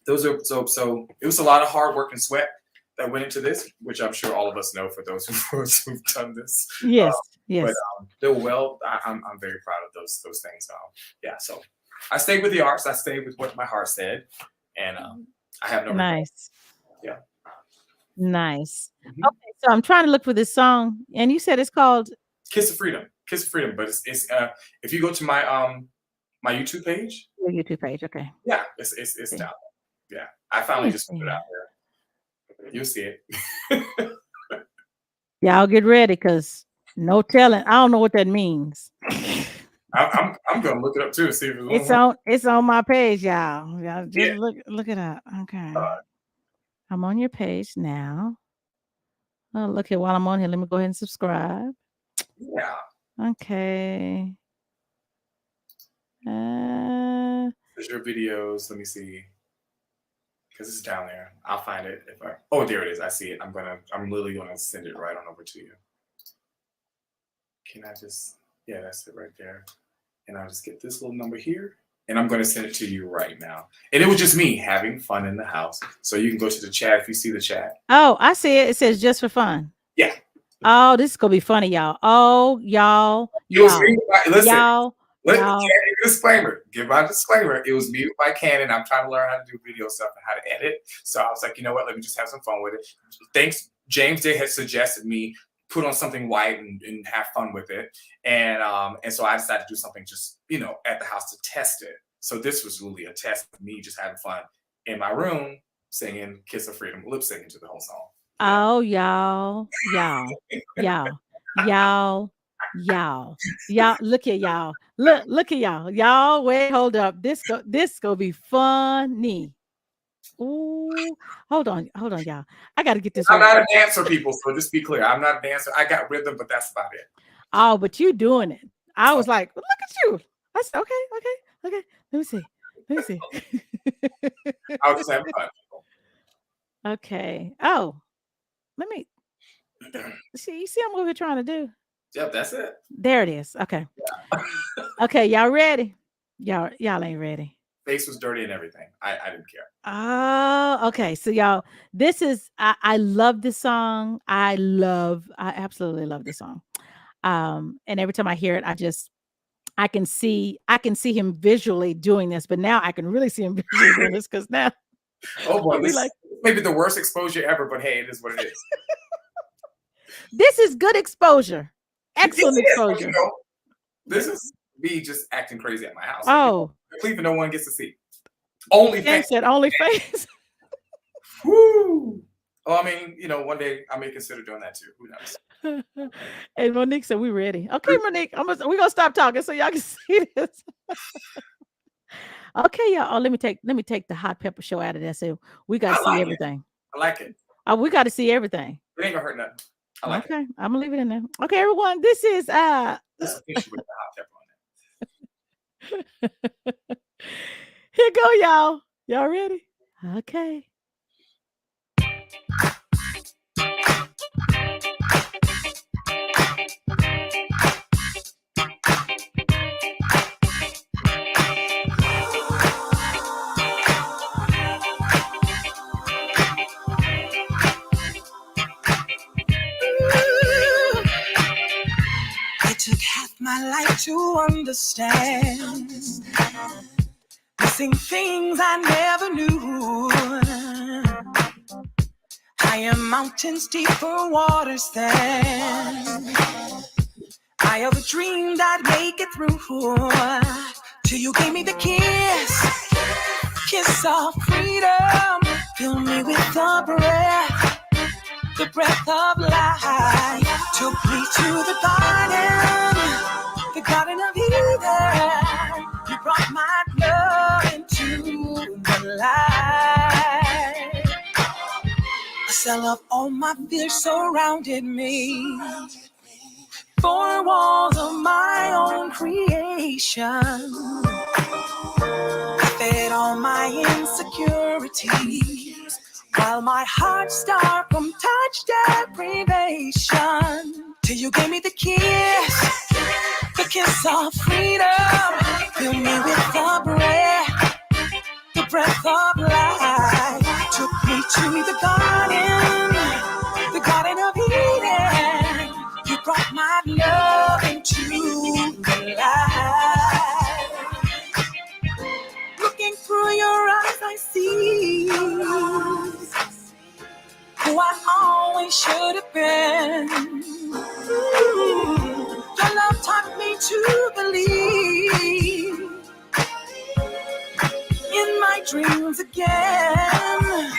Those are so it was a lot of hard work and sweat that went into this, which I'm sure all of us know for those who've done this. Yes, yes. But they were well. I'm very proud of those things. Yeah, so I stayed with the arts. I stayed with what my heart said, and I have no nice. Yeah, nice. Mm-hmm. Okay, so I'm trying to look for this song, and you said it's called "Kiss of Freedom." Kiss of Freedom, but it's if you go to my my YouTube page. Your YouTube page, okay. Yeah, it's down. Yeah, I finally just put it out there. You'll see it. Y'all get ready, because no telling. I don't know what that means. I'm gonna look it up too and see if it's It's on my page, y'all. Y'all just look it up. Okay. I'm on your page now. Oh, look here. While I'm on here, let me go ahead and subscribe. Yeah. Okay. There's your videos. Let me see. Because it's down there. I'll find it if I. Oh, there it is. I see it. I'm literally gonna send it right on over to you. Can I just? Yeah, that's it right there. And I'll just get this little number here, and I'm gonna send it to you right now. And it was just me having fun in the house. So you can go to the chat if you see the chat. Oh, I see it. It says just for fun. Yeah. Oh, this is gonna be funny, y'all. Oh, y'all. It was me. Listen. Y'all. Disclaimer. Give my disclaimer. It was me with my Canon. I'm trying to learn how to do video stuff and how to edit. So I was like, you know what? Let me just have some fun with it. Thanks. James had suggested me put on something white and have fun with it. And so I decided to do something just, at the house to test it. So this was really a test of me just having fun in my room, singing Kiss of Freedom, lip syncing to the whole song. Oh, y'all, look at y'all. Look at y'all. Y'all, wait, hold up. This gonna be funny. Ooh, hold on, y'all. I gotta get this. I'm not a dancer, people, so just be clear. I'm not a dancer. I got rhythm, but that's about it. Oh, but you doing it. I was like, look at you. I said, okay. Let me see. I was just having fun. Okay. Oh, let me see. You see, I'm over here trying to do. Yep, that's it. There it is. Okay. Yeah. Okay, y'all ready? Y'all ain't ready. Face was dirty and everything. I didn't care. Oh, okay. So y'all, this is I love this song. I absolutely love this song. And every time I hear it, I can see him visually doing this, but now I can really see him visually doing this, because now oh boy, this is maybe the worst exposure ever, but hey, it is what it is. This is good exposure. Excellent exposure. This is me just acting crazy at my house. Oh, Cleveland, no one gets to see. Only face. Said only face. Woo! Oh, I mean, one day I may consider doing that too. Who knows? And Monique said, "We ready." Okay, Monique, we're gonna stop talking so y'all can see this. Okay, y'all. Oh, let me take the hot pepper show out of that. So we got to see everything. I like it. Oh, we got to see everything. It ain't gonna hurt nothing. I like it. I'm gonna leave it in there. Okay, everyone. This is This is issue with the hot pepper on it. Here go, y'all. Y'all ready? Okay. My life to understand, missing things I never knew. Higher mountains, deeper waters than I ever dreamed I'd make it through. Till you gave me the kiss of freedom. Fill me with the breath of life. Took me to the Garden of Eden. You brought my love into the light. A cell of all my fears surrounded me. 4 walls of my own creation. I fed all my insecurities, while my heart starved from touch deprivation. Till you gave me the kiss of freedom. Fill me with the breath of life. Took me to the Garden of Eden. You brought my love into the light. Looking through your eyes, I see who I always should have been. Your love taught me to believe in my dreams again.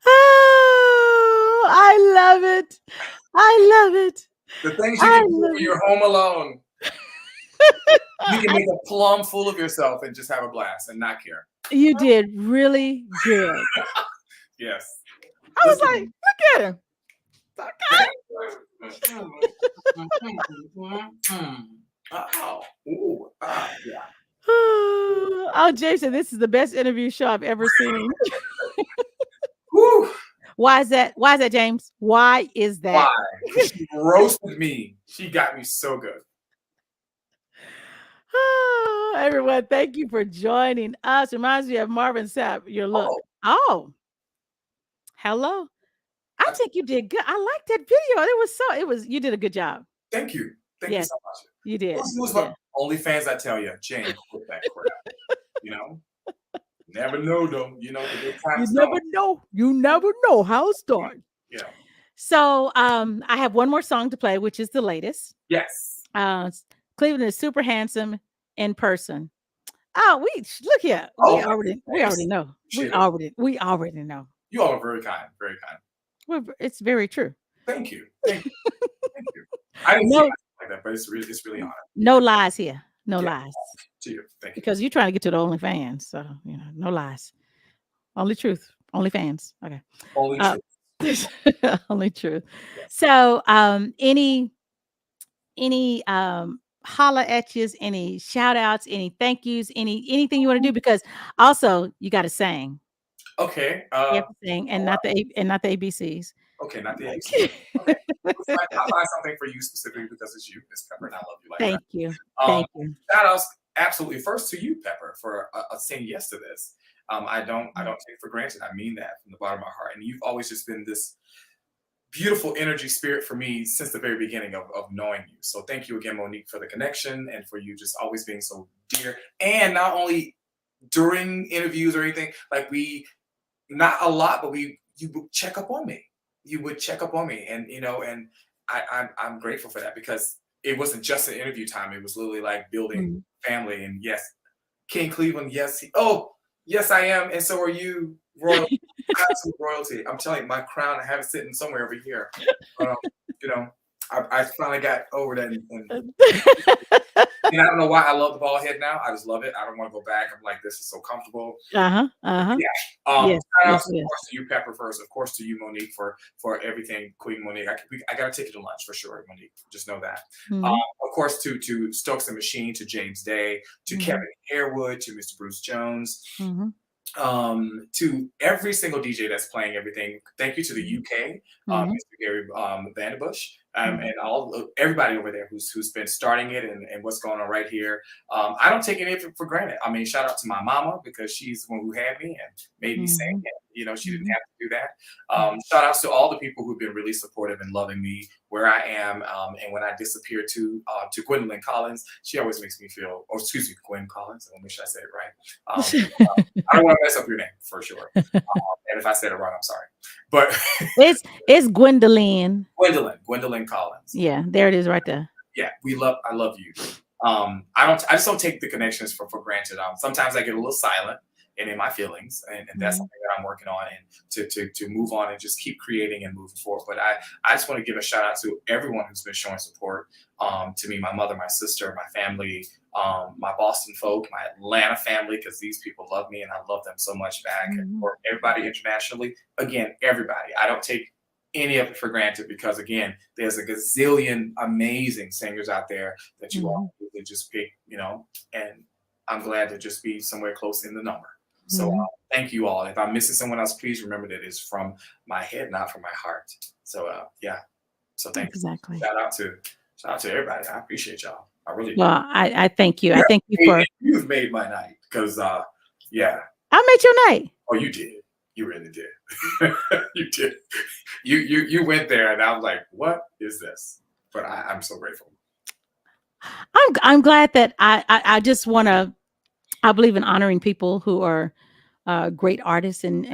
Oh, I love it. I love it. The things you I can do love when it. you're home alone. You can make a plum full of yourself and just have a blast and not care. You did really good. Yes. I was Listen. like, look at him. Oh, ooh, yeah. Oh, Jason, this is the best interview show I've ever seen. Whew. Why is that? Why is that, James? Why is that? Why? 'Cause she roasted me. She got me so good. Oh, everyone, thank you for joining us. Reminds me of Marvin Sapp, your look. Oh, hello. I think you did good. I like that video. You did a good job. Thank you. Thank you Yes, so much. you did. It was Yeah. OnlyFans, I tell you, Jane, quit that crap. You know? Never know, though. You know, the good You times never don't. know. You never know how it starts. Yeah. So I have one more song to play, which is the latest. Yes. Cleveland is super handsome in person. Oh, look here. Oh, We already know. Shit. We already know. You all are very kind. Very kind. Well, it's very true. Thank you. Thank you. Thank you. I didn't see it like that, but it's really honest. No lies here. No Yeah. lies. To you. Thank you. Because you're trying to get to the OnlyFans. So, no lies. Only truth. OnlyFans. Okay. Only truth. Only truth. So any holla at yous, any shout outs, any thank yous, anything you want to do, because also you got to sing. Okay. You have to sing and not the ABCs. Okay, not the ABC. Okay. I'll find something for you specifically because it's you, Miss Pepper, and I love you like Thank that. you. Thank you. Shout outs absolutely first to you, Pepper, for saying yes to this. I don't take it for granted. I mean that from the bottom of my heart. And you've always just been this beautiful energy spirit for me since the very beginning of knowing you. So thank you again, Monique, for the connection and for you just always being so dear. And not only during interviews or anything, like not a lot, but you would check up on me. You would check up on me, and and I'm grateful for that because it wasn't just an interview time. It was literally like building family. And yes, King Cleveland. Yes, yes, I am, and so are you, royalty, absolute royalty. I'm telling you, my crown. I have it sitting somewhere over here. I finally got over that, and I don't know why I love the bald head now. I just love it. I don't want to go back. I'm like, this is so comfortable. Yeah. Shout out, of course, to you, Pepper, first. Of course, to you, Monique, for everything, Queen Monique. I got to take you to lunch for sure, Monique. Just know that. Of course, to Stokes and Machine, to James Day, to Kevin Harewood, to Mr. Bruce Jones. To every single DJ that's playing everything. Thank you to the UK, Mr. Gary Vanderbush, and everybody over there who's been starting it and what's going on right here. I don't take any of it for granted. I mean, shout out to my mama because she's the one who had me and made me sing. And, she didn't have to do that. Shout outs to all the people who've been really supportive and loving me where I am. And when I disappear to Gwendolyn Collins, she always makes me feel, Gwen Collins. I make sure I say it right. I don't want to mess up your name for sure. And if I said it wrong, I'm sorry. But it's Gwendolyn. Gwendolyn Collins. Yeah, there it is right there. Yeah, I love you. I just don't take the connections for granted. Sometimes I get a little silent and in my feelings, and that's something that I'm working on, and to move on and just keep creating and moving forward. But I just want to give a shout out to everyone who's been showing support to me, my mother, my sister, my family, my Boston folk, my Atlanta family, because these people love me and I love them so much back. And for everybody internationally, again, everybody. I don't take any of it for granted because, again, there's a gazillion amazing singers out there that you all really just pick, and I'm glad to just be somewhere close in the number. So thank you all. If I'm missing someone else, please remember that it's from my head, not from my heart. So So thank you. Shout out to everybody. I appreciate y'all. I really do. Well, I thank you. I thank you for you've made my night because I made your night. Oh, you did. You really did. You did. You went there and I was like, what is this? But I'm so grateful. I'm glad that I just want to. I believe in honoring people who are great artists and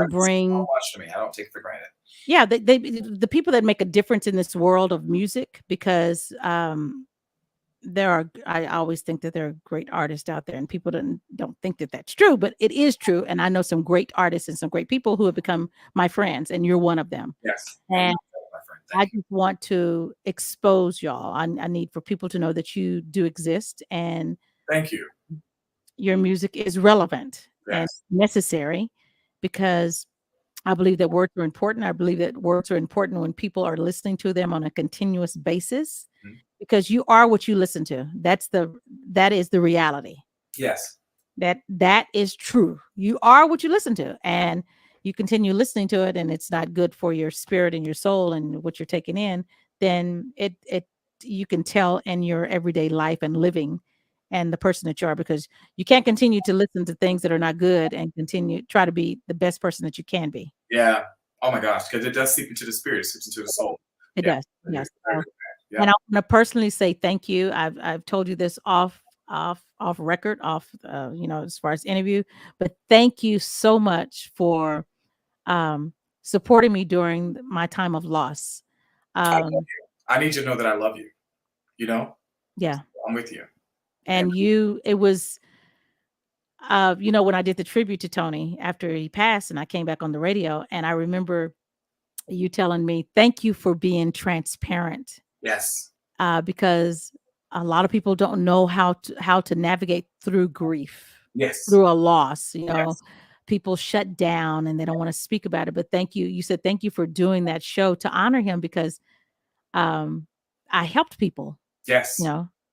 bring so much to me. I don't take it for granted. Yeah, the people that make a difference in this world of music, because I always think that there are great artists out there, and people don't think that that's true, but it is true. And I know some great artists and some great people who have become my friends, and you're one of them. Yes. And My friend. I Thank you. just want to expose y'all. I need for people to know that you do exist, and Thank you. your music is relevant and Yes. necessary, because I believe that words are important. I believe that words are important when people are listening to them on a continuous basis, Mhm. because you are what you listen to. That is the reality. Yes. That is true. You are what you listen to, and you continue listening to it, and it's not good for your spirit and your soul and what you're taking in. Then it you can tell in your everyday life and living, and the person that you are, because you can't continue to listen to things that are not good and continue try to be the best person that you can be. Yeah. Oh my gosh, because it does seep into the spirit, it seeps into the soul. It Yeah. does. Yes. Very So, good. and Yeah. I want to personally say thank you. I've told you this off record, as far as interview, but thank you so much for um supporting me during my time of loss. I love Um you. I need you to know that I love you. You know? yeah. I'm with you. And it was when I did the tribute to Tony after he passed, and I came back on the radio, and I remember you telling me, thank you for being transparent, Yes. because a lot of people don't know how to navigate through grief, Yes. through a loss. Yes. People shut down and they don't want to speak about it. But thank you. You said thank you for doing that show to honor him, because um, I helped people. Yes.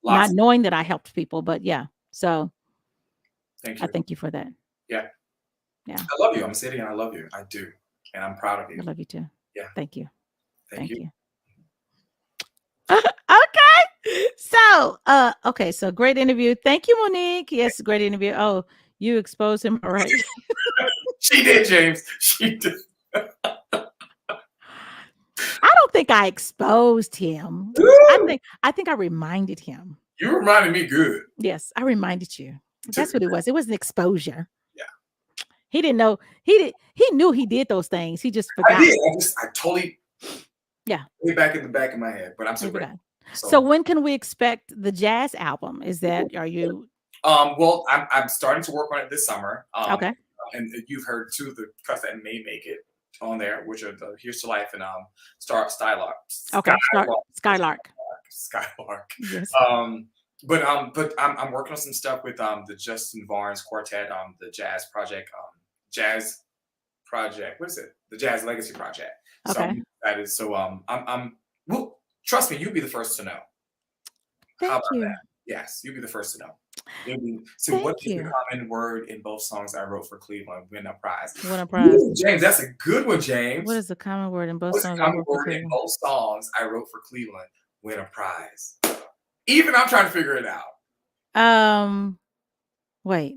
Not Lots. knowing that I helped people, but yeah. So Thank I you. thank you for that. Yeah. Yeah, I love you. I'm saying I love you. I do. And I'm proud of I you. love you too. Yeah. Thank you. Thank you. Okay. So great interview. Thank you, Monique. Yes, great interview. Oh, you exposed him. All right. She did, James. She did. I don't think I exposed him. I think I reminded him. You reminded me good. Yes, I reminded you. That's what it was. It was an exposure. Yeah. He didn't know. He knew he did those things. He just forgot. I did. I totally way back in the back of my head, but I'm He so forgot. grateful. So when can we expect the jazz album? Are you well, I'm starting to work on it this summer. okay? And you've heard two of the cuts that may make it on there, which are the Here's to Life and Skylark. Okay, Skylark. Skylark. Yes. But I'm working on some stuff with the Justin Barnes Quartet, the Jazz Project, What is it? The Jazz Legacy Project. So Okay. I'm excited. So well, trust me, you'll be the first to know. Thank How about you. that? Yes, you'll be the first to know. So Thank what is you. the common word in both songs I wrote for Cleveland? Win a prize. Win a prize. Ooh, James, that's a good one, James. What is the common word in both What's the songs? common word in both songs I wrote for Cleveland? Win a prize. Even I'm trying to figure it out. Wait.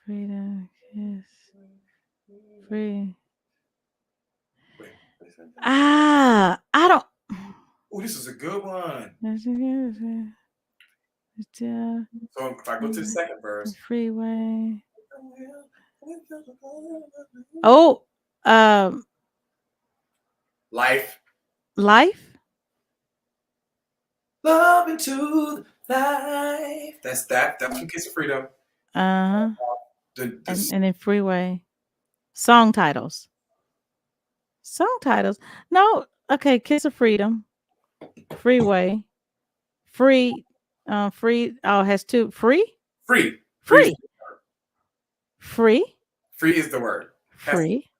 Freedom, kiss, free. Wait, I don't. oh, this is a good one. So So if I go to the second verse. Freeway. Oh, Life. Love into life. That's from Kiss of Freedom. And then Freeway. Song titles. No. Okay. Kiss of Freedom. Freeway. Free. Free. Oh, has two. Free. Free. Free. Free is the word. Free.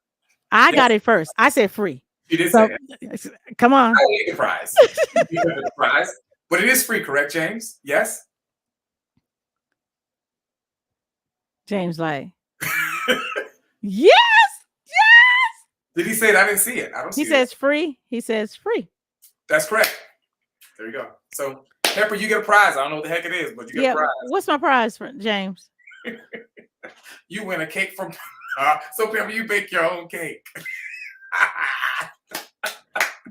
I got it first. I said free. You did say it. Come on. I need the prize. The prize. But it is free, correct, James? Yes? James like. Yes. Did he say it? I didn't see it. I don't see it. He says free. He says free. That's correct. There you go. So, Pepper, you get a prize. I don't know what the heck it is, but you get a prize. What's my prize for James? You win a cake from... so, Pepper, you bake your own cake.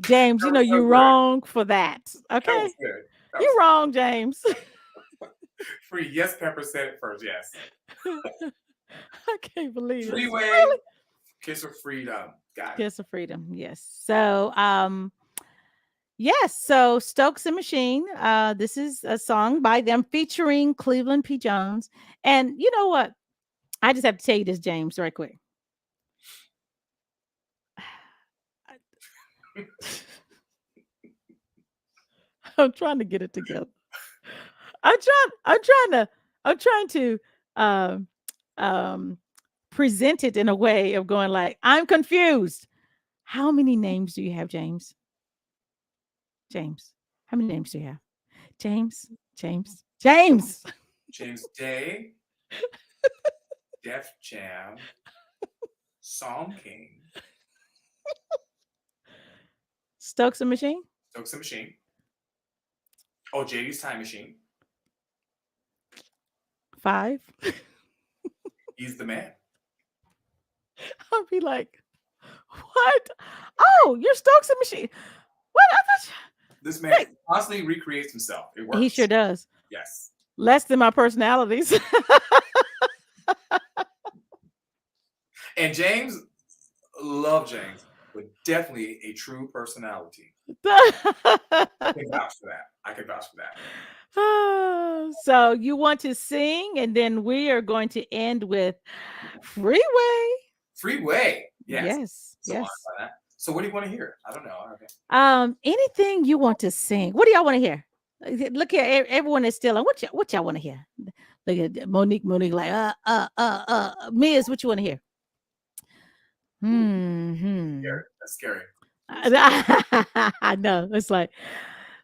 James, you know you're wrong for that. Okay? You're wrong, James. Free. Yes, Pepper said it first. Yes. I can't believe it. Freeway. Really? Kiss of Freedom. Got it. Kiss of Freedom. Yes. So, Yes. So Stokes and Machine. This is a song by them featuring Cleveland P. Jones. And you know what? I just have to tell you this, James, right quick. I'm trying to get it together. I'm trying to um present it in a way of going like, I'm confused. How many names do you have, James? James. How many names do you have? James. James. James. James Day, Def Jam, Song King, Stokes and Machine. Stokes and Machine. Oh, JD's Time Machine. 5. He's the man. I'll be like, what? Oh, you're Stokes and Machine. What? I thought This man constantly recreates himself. It works. he sure does. Yes. Less than my personalities. And James, love James, but definitely a true personality. I can vouch for that. I can vouch for that. So you want to sing, and then we are going to end with Freeway. Freeway. Yes. Yes. So, Yes. by that. So what do you want to hear? I don't know. Okay. Anything you want to sing. What do y'all want to hear? Look here, everyone is still on. What y'all want to hear? Look at Monique like Miz, what you want to hear? That's scary. I know. It's like,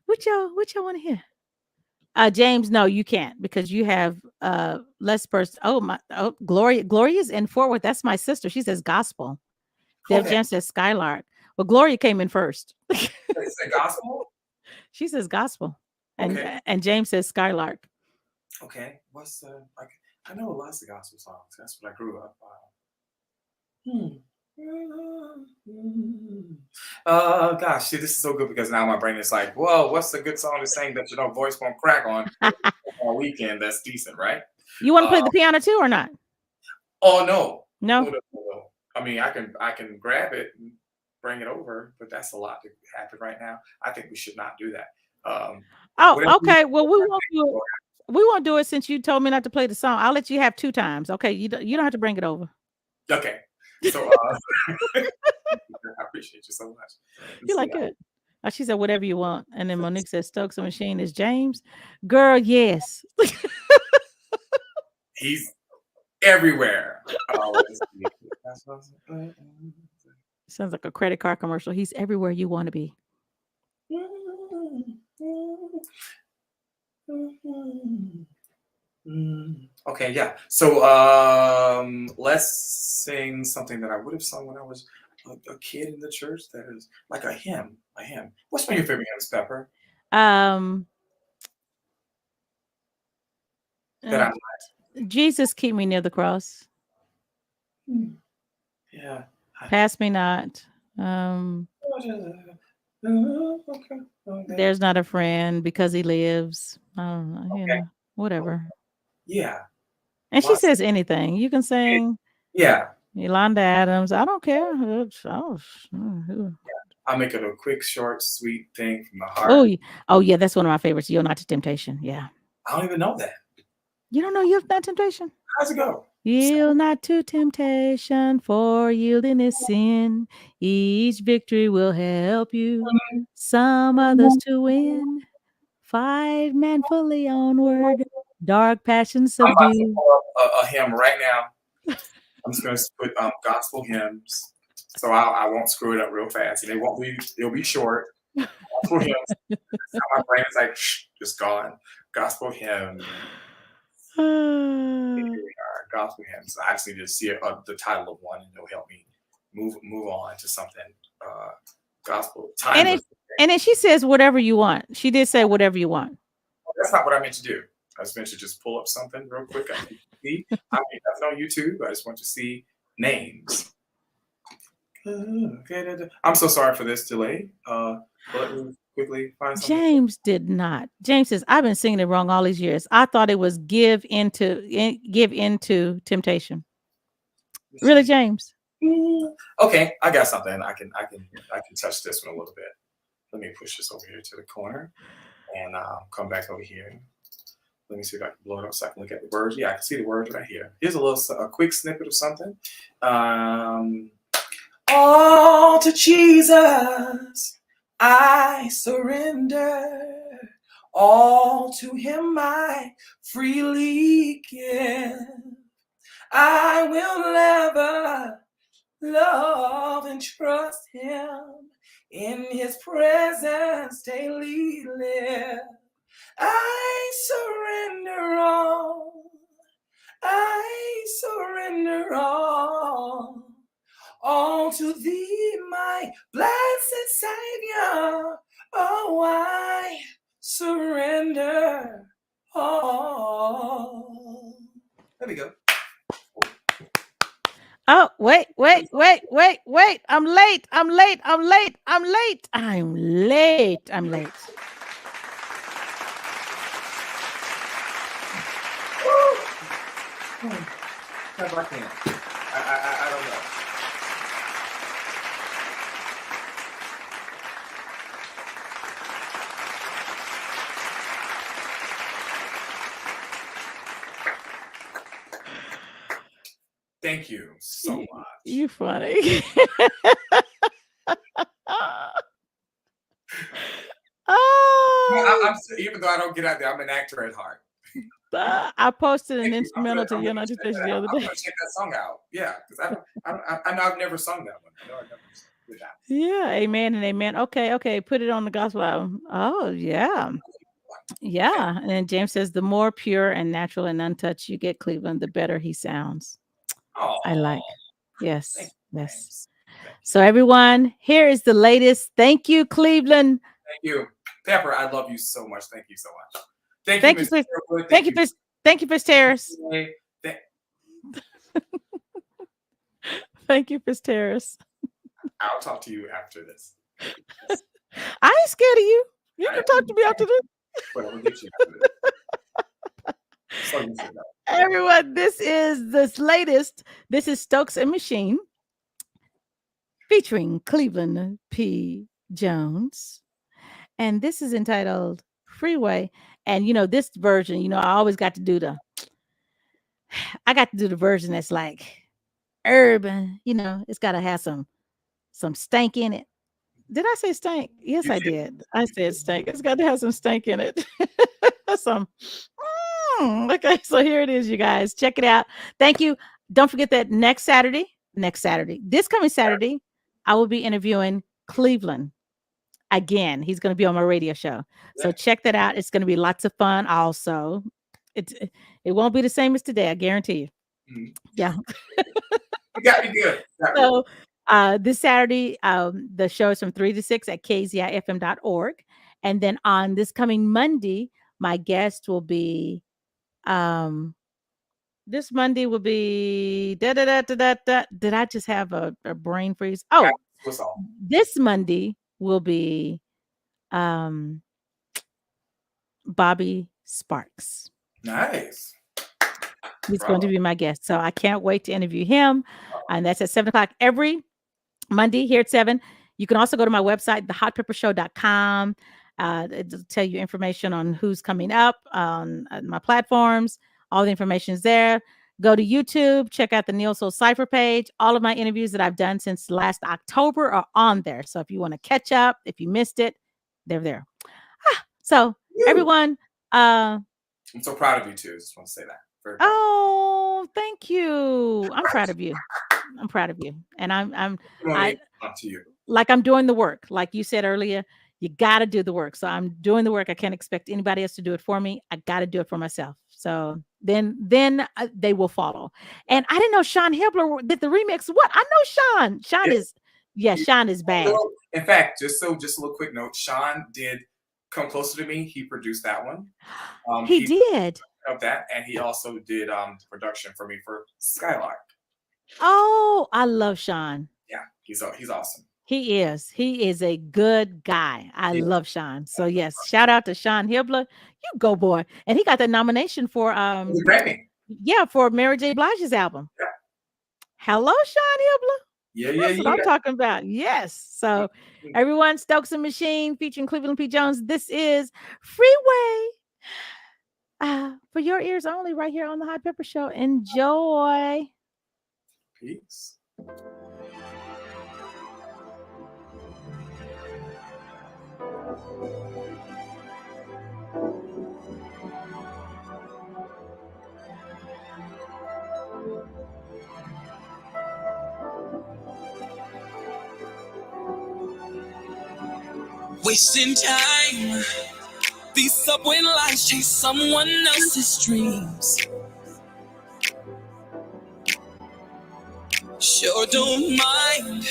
what y'all want to hear? James, no, you can't, because you have less person. Gloria's in Fort Worth. That's my sister. She says gospel. Dev Jen says Skylark. Well, Gloria came in first. Is it gospel? She says gospel. Okay. And James says Skylark. Okay. What's like? I know lots of gospel songs. That's what I grew up on. Gosh, see, this is so good because now my brain is like, whoa, what's a good song to sing that your voice won't crack on all weekend? That's decent, right? You want to play the piano too or not? Oh no. No. I mean, I can grab it and bring it over, but that's a lot to happen right now. I think we should not do that. Okay. Well, we won't do it. We won't do it since you told me not to play the song. I'll let you have 2 times. Okay, you don't have to bring it over. Okay. So I appreciate you so much. You like it. She said whatever you want, and then Monique says Stokes and Machine is James. Girl, yes. He's everywhere. Sounds like a credit card commercial. He's everywhere you want to be. Okay, yeah. So let's sing something that I would have sung when I was a kid in the church. That is like a hymn. A hymn. What's one of your favorite hymns, Pepper? That Jesus, keep me near the cross. Yeah. Pass me not. There's not a friend because he lives. I don't know. You know, whatever. Yeah. And she says anything. You can sing. Yeah. Yolanda Adams. I don't care. I'll make it a quick, short, sweet thing from the heart. Oh yeah, that's one of my favorites. Yield not to temptation. Yeah. I don't even know that. You don't know yield not to temptation? How's it go? Yield not to temptation, for yielding is sin. Each victory will help you, some others to win. Fight manfully onward, dark passions subdue. I'm about to pull up a hymn right now. I'm just going to put gospel hymns, so I won't screw it up real fast. And it'll be short. Gospel hymns. My brain is like, just gone. Gospel hymns. Gospel hymns. I just need to see the title of one, and it'll help me move on to something gospel. And then she says whatever you want. She did say whatever you want. That's not what I meant to do. I was meant to just pull up something real quick. I mean, that's on YouTube. I just want to see names. I'm so sorry for this delay. Let me quickly find something. James did not. James says, I've been singing it wrong all these years. I thought it was give into temptation. Really, James? Okay, I got something. I can touch this one a little bit. let me push this over here to the corner and come back over here. Let me see if I can blow it up so I can look at the words. Yeah, I can see the words right here. Here's a quick snippet of something. All to Jesus I surrender. All to him I freely give. I will never love and trust him. In his presence daily live. I surrender all. I surrender all to thee, my blessed Savior. Oh, I surrender all. There we go. Oh, wait. I'm late. I can't. I don't know. Thank you so much. You funny. I'm even though I don't get out there, I'm an actor at heart. I posted an instrumental to your notification the other day. I'm gonna check that song out. Yeah, because I've never sung that one. I know I've never did that. Yeah, amen and amen. Okay. Put it on the gospel album. Oh, yeah. Yeah. And then James says, the more pure and natural and untouched you get, Cleveland, the better he sounds. Oh, I like. Yes. Thank Yes. So everyone, here is the latest. Thank you, Cleveland. Thank you, Pepper. I love you so much. Thank you so much. Thank you, Fitzterrace. Thank you, Fitzterrace. I'll talk to you after this. I ain't scared of you. You can talk to me after this. Well, we'll get you after this. Everyone, this is this latest. This is Stokes and Machine featuring Cleveland P. Jones. And this is entitled Freeway. And this version, I always got to do the version that's like urban, it's got to have some stank in it. Did I say stank? Yes, I did. I said stank. It's got to have some stank in it. Okay, so here it is, you guys. Check it out. Thank you. Don't forget that this coming Saturday, I will be interviewing Cleveland again. He's going to be on my radio show. So check that out. It's going to be lots of fun. Also, it won't be the same as today. I guarantee you. Mm-hmm. Yeah. You got me good. So this Saturday, the show is from 3 to 6 at kzifm.org. And then on this coming Monday, my guest will be this Monday will be Did I just have a brain freeze? Oh, this Monday will be Bobby Sparks. Nice. He's going to be my guest. So I can't wait to interview him. And that's at 7:00 every Monday here at 7. You can also go to my website, thehotpeppershow.com. It'll tell you information on who's coming up on my platforms. All the information is there. Go to YouTube, check out the Neo Soul Cypher page. All of my interviews that I've done since last October are on there. So if you want to catch up, if you missed it, they're there. So everyone, I'm so proud of you too. Just want to say that. Oh, thank you. I'm proud of you. And I'm doing the work. Like you said earlier, you got to do the work. So I'm doing the work. I can't expect anybody else to do it for me. I got to do it for myself. So then they will follow. And I didn't know Sean Hebler did the remix. What? I know Sean. Sean is bad. In fact, just a little quick note. Sean did Come Closer to Me. He produced that one. He did. Of that, and he also did production for me for Skylark. Oh, I love Sean. Yeah, he's awesome. He is a good guy. I love Sean. So yes, shout out to Sean Hebler. You go, boy. And he got the nomination for Grammy. Yeah, for Mary J. Blige's album. Yeah. Hello, Sean Hebler. Yeah, That's what I'm talking about. Yes. So everyone, Stokes and Machine featuring Cleveland P. Jones. This is Freeway. For your ears only, right here on the Hot Pepper Show. Enjoy. Peace. Wasting time. These subway lines chase someone else's dreams. Sure don't mind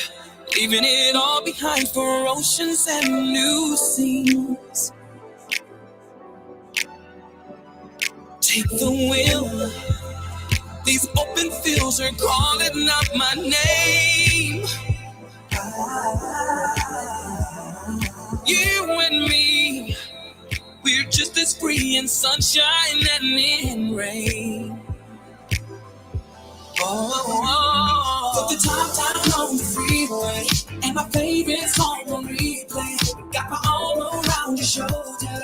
leaving it all behind for oceans and new scenes. Take the wheel. These open fields are calling out my name. You and me, we're just as free in sunshine and in rain. Oh, put the top down on the freeway, and my favorite song on replay. Got my arm around your shoulder.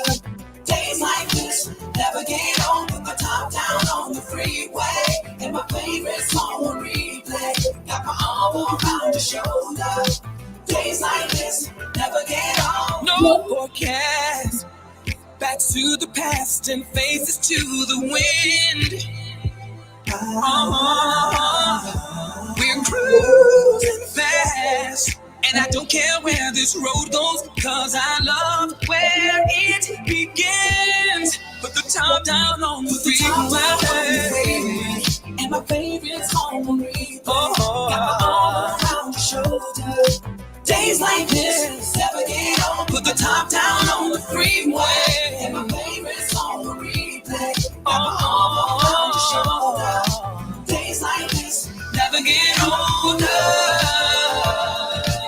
Days like this never get old. Put the top down on the freeway, and my favorite song on replay. Got my arm around your shoulder. Days like this never get old. No forecast. Back to the past and faces to the wind. We're cruising fast, and I don't care where this road goes, cause I love where it begins. Put the top down on the freeway, and my favorite song on replay. Got my arm around your shoulder. Days like this never get old. Put the top down on the freeway, and my favorite song on replay. Got my arm around your shoulder. Days like this never get older.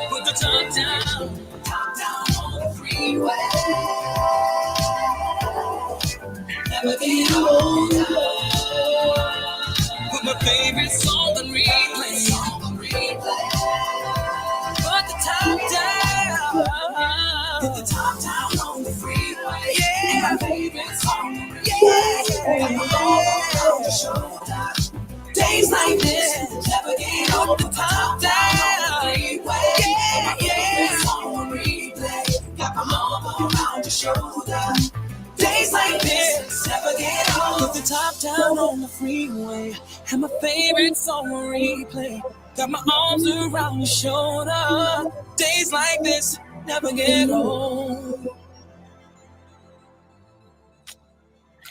Put the top down on the freeway. Never get older. Put my favorite song on replay. Put the top down. Put the top down on the freeway. Yeah, my favorite song. Yeah, got my arm around your shoulder. Days like this never get old. The top down. Yeah, yeah. Song on replay. Got my arm around your shoulder. Days like this never get old. Put the top down on the freeway, and my favorite song on replay. Got my arms around your shoulder. Days like this never get old.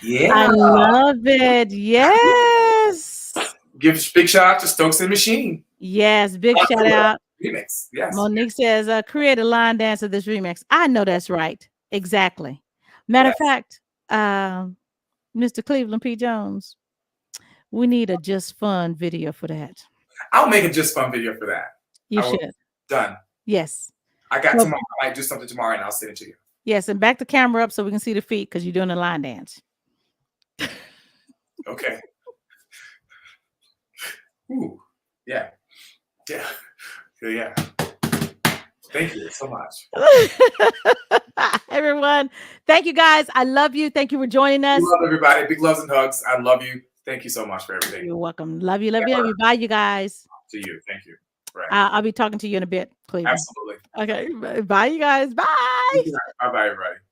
Yeah. I love it. Yes. Give a big shout out to Stokes and Machine. Yes. Big shout out. Remix. Yes. Monique says, create a line dance of this remix. I know that's right. Exactly. Matter of fact, Mr. Cleveland P. Jones, we need a Just Fun video for that. I'll make a Just Fun video for that. You should. Done. Yes. I got tomorrow. I might do something tomorrow and I'll send it to you. Yes, and back the camera up so we can see the feet because you're doing a line dance. Okay. Ooh. Yeah. Yeah. Yeah. Thank you so much. Everyone, thank you guys. I love you. Thank you for joining us. Love everybody. Big loves and hugs. I love you. Thank you so much for everything. You're welcome. Love you. Love you. Love you. Bye, you guys. To you. Thank you. Right. I'll be talking to you in a bit, Cleveland. Absolutely. Okay. Bye, you guys. Bye. Bye-bye, everybody.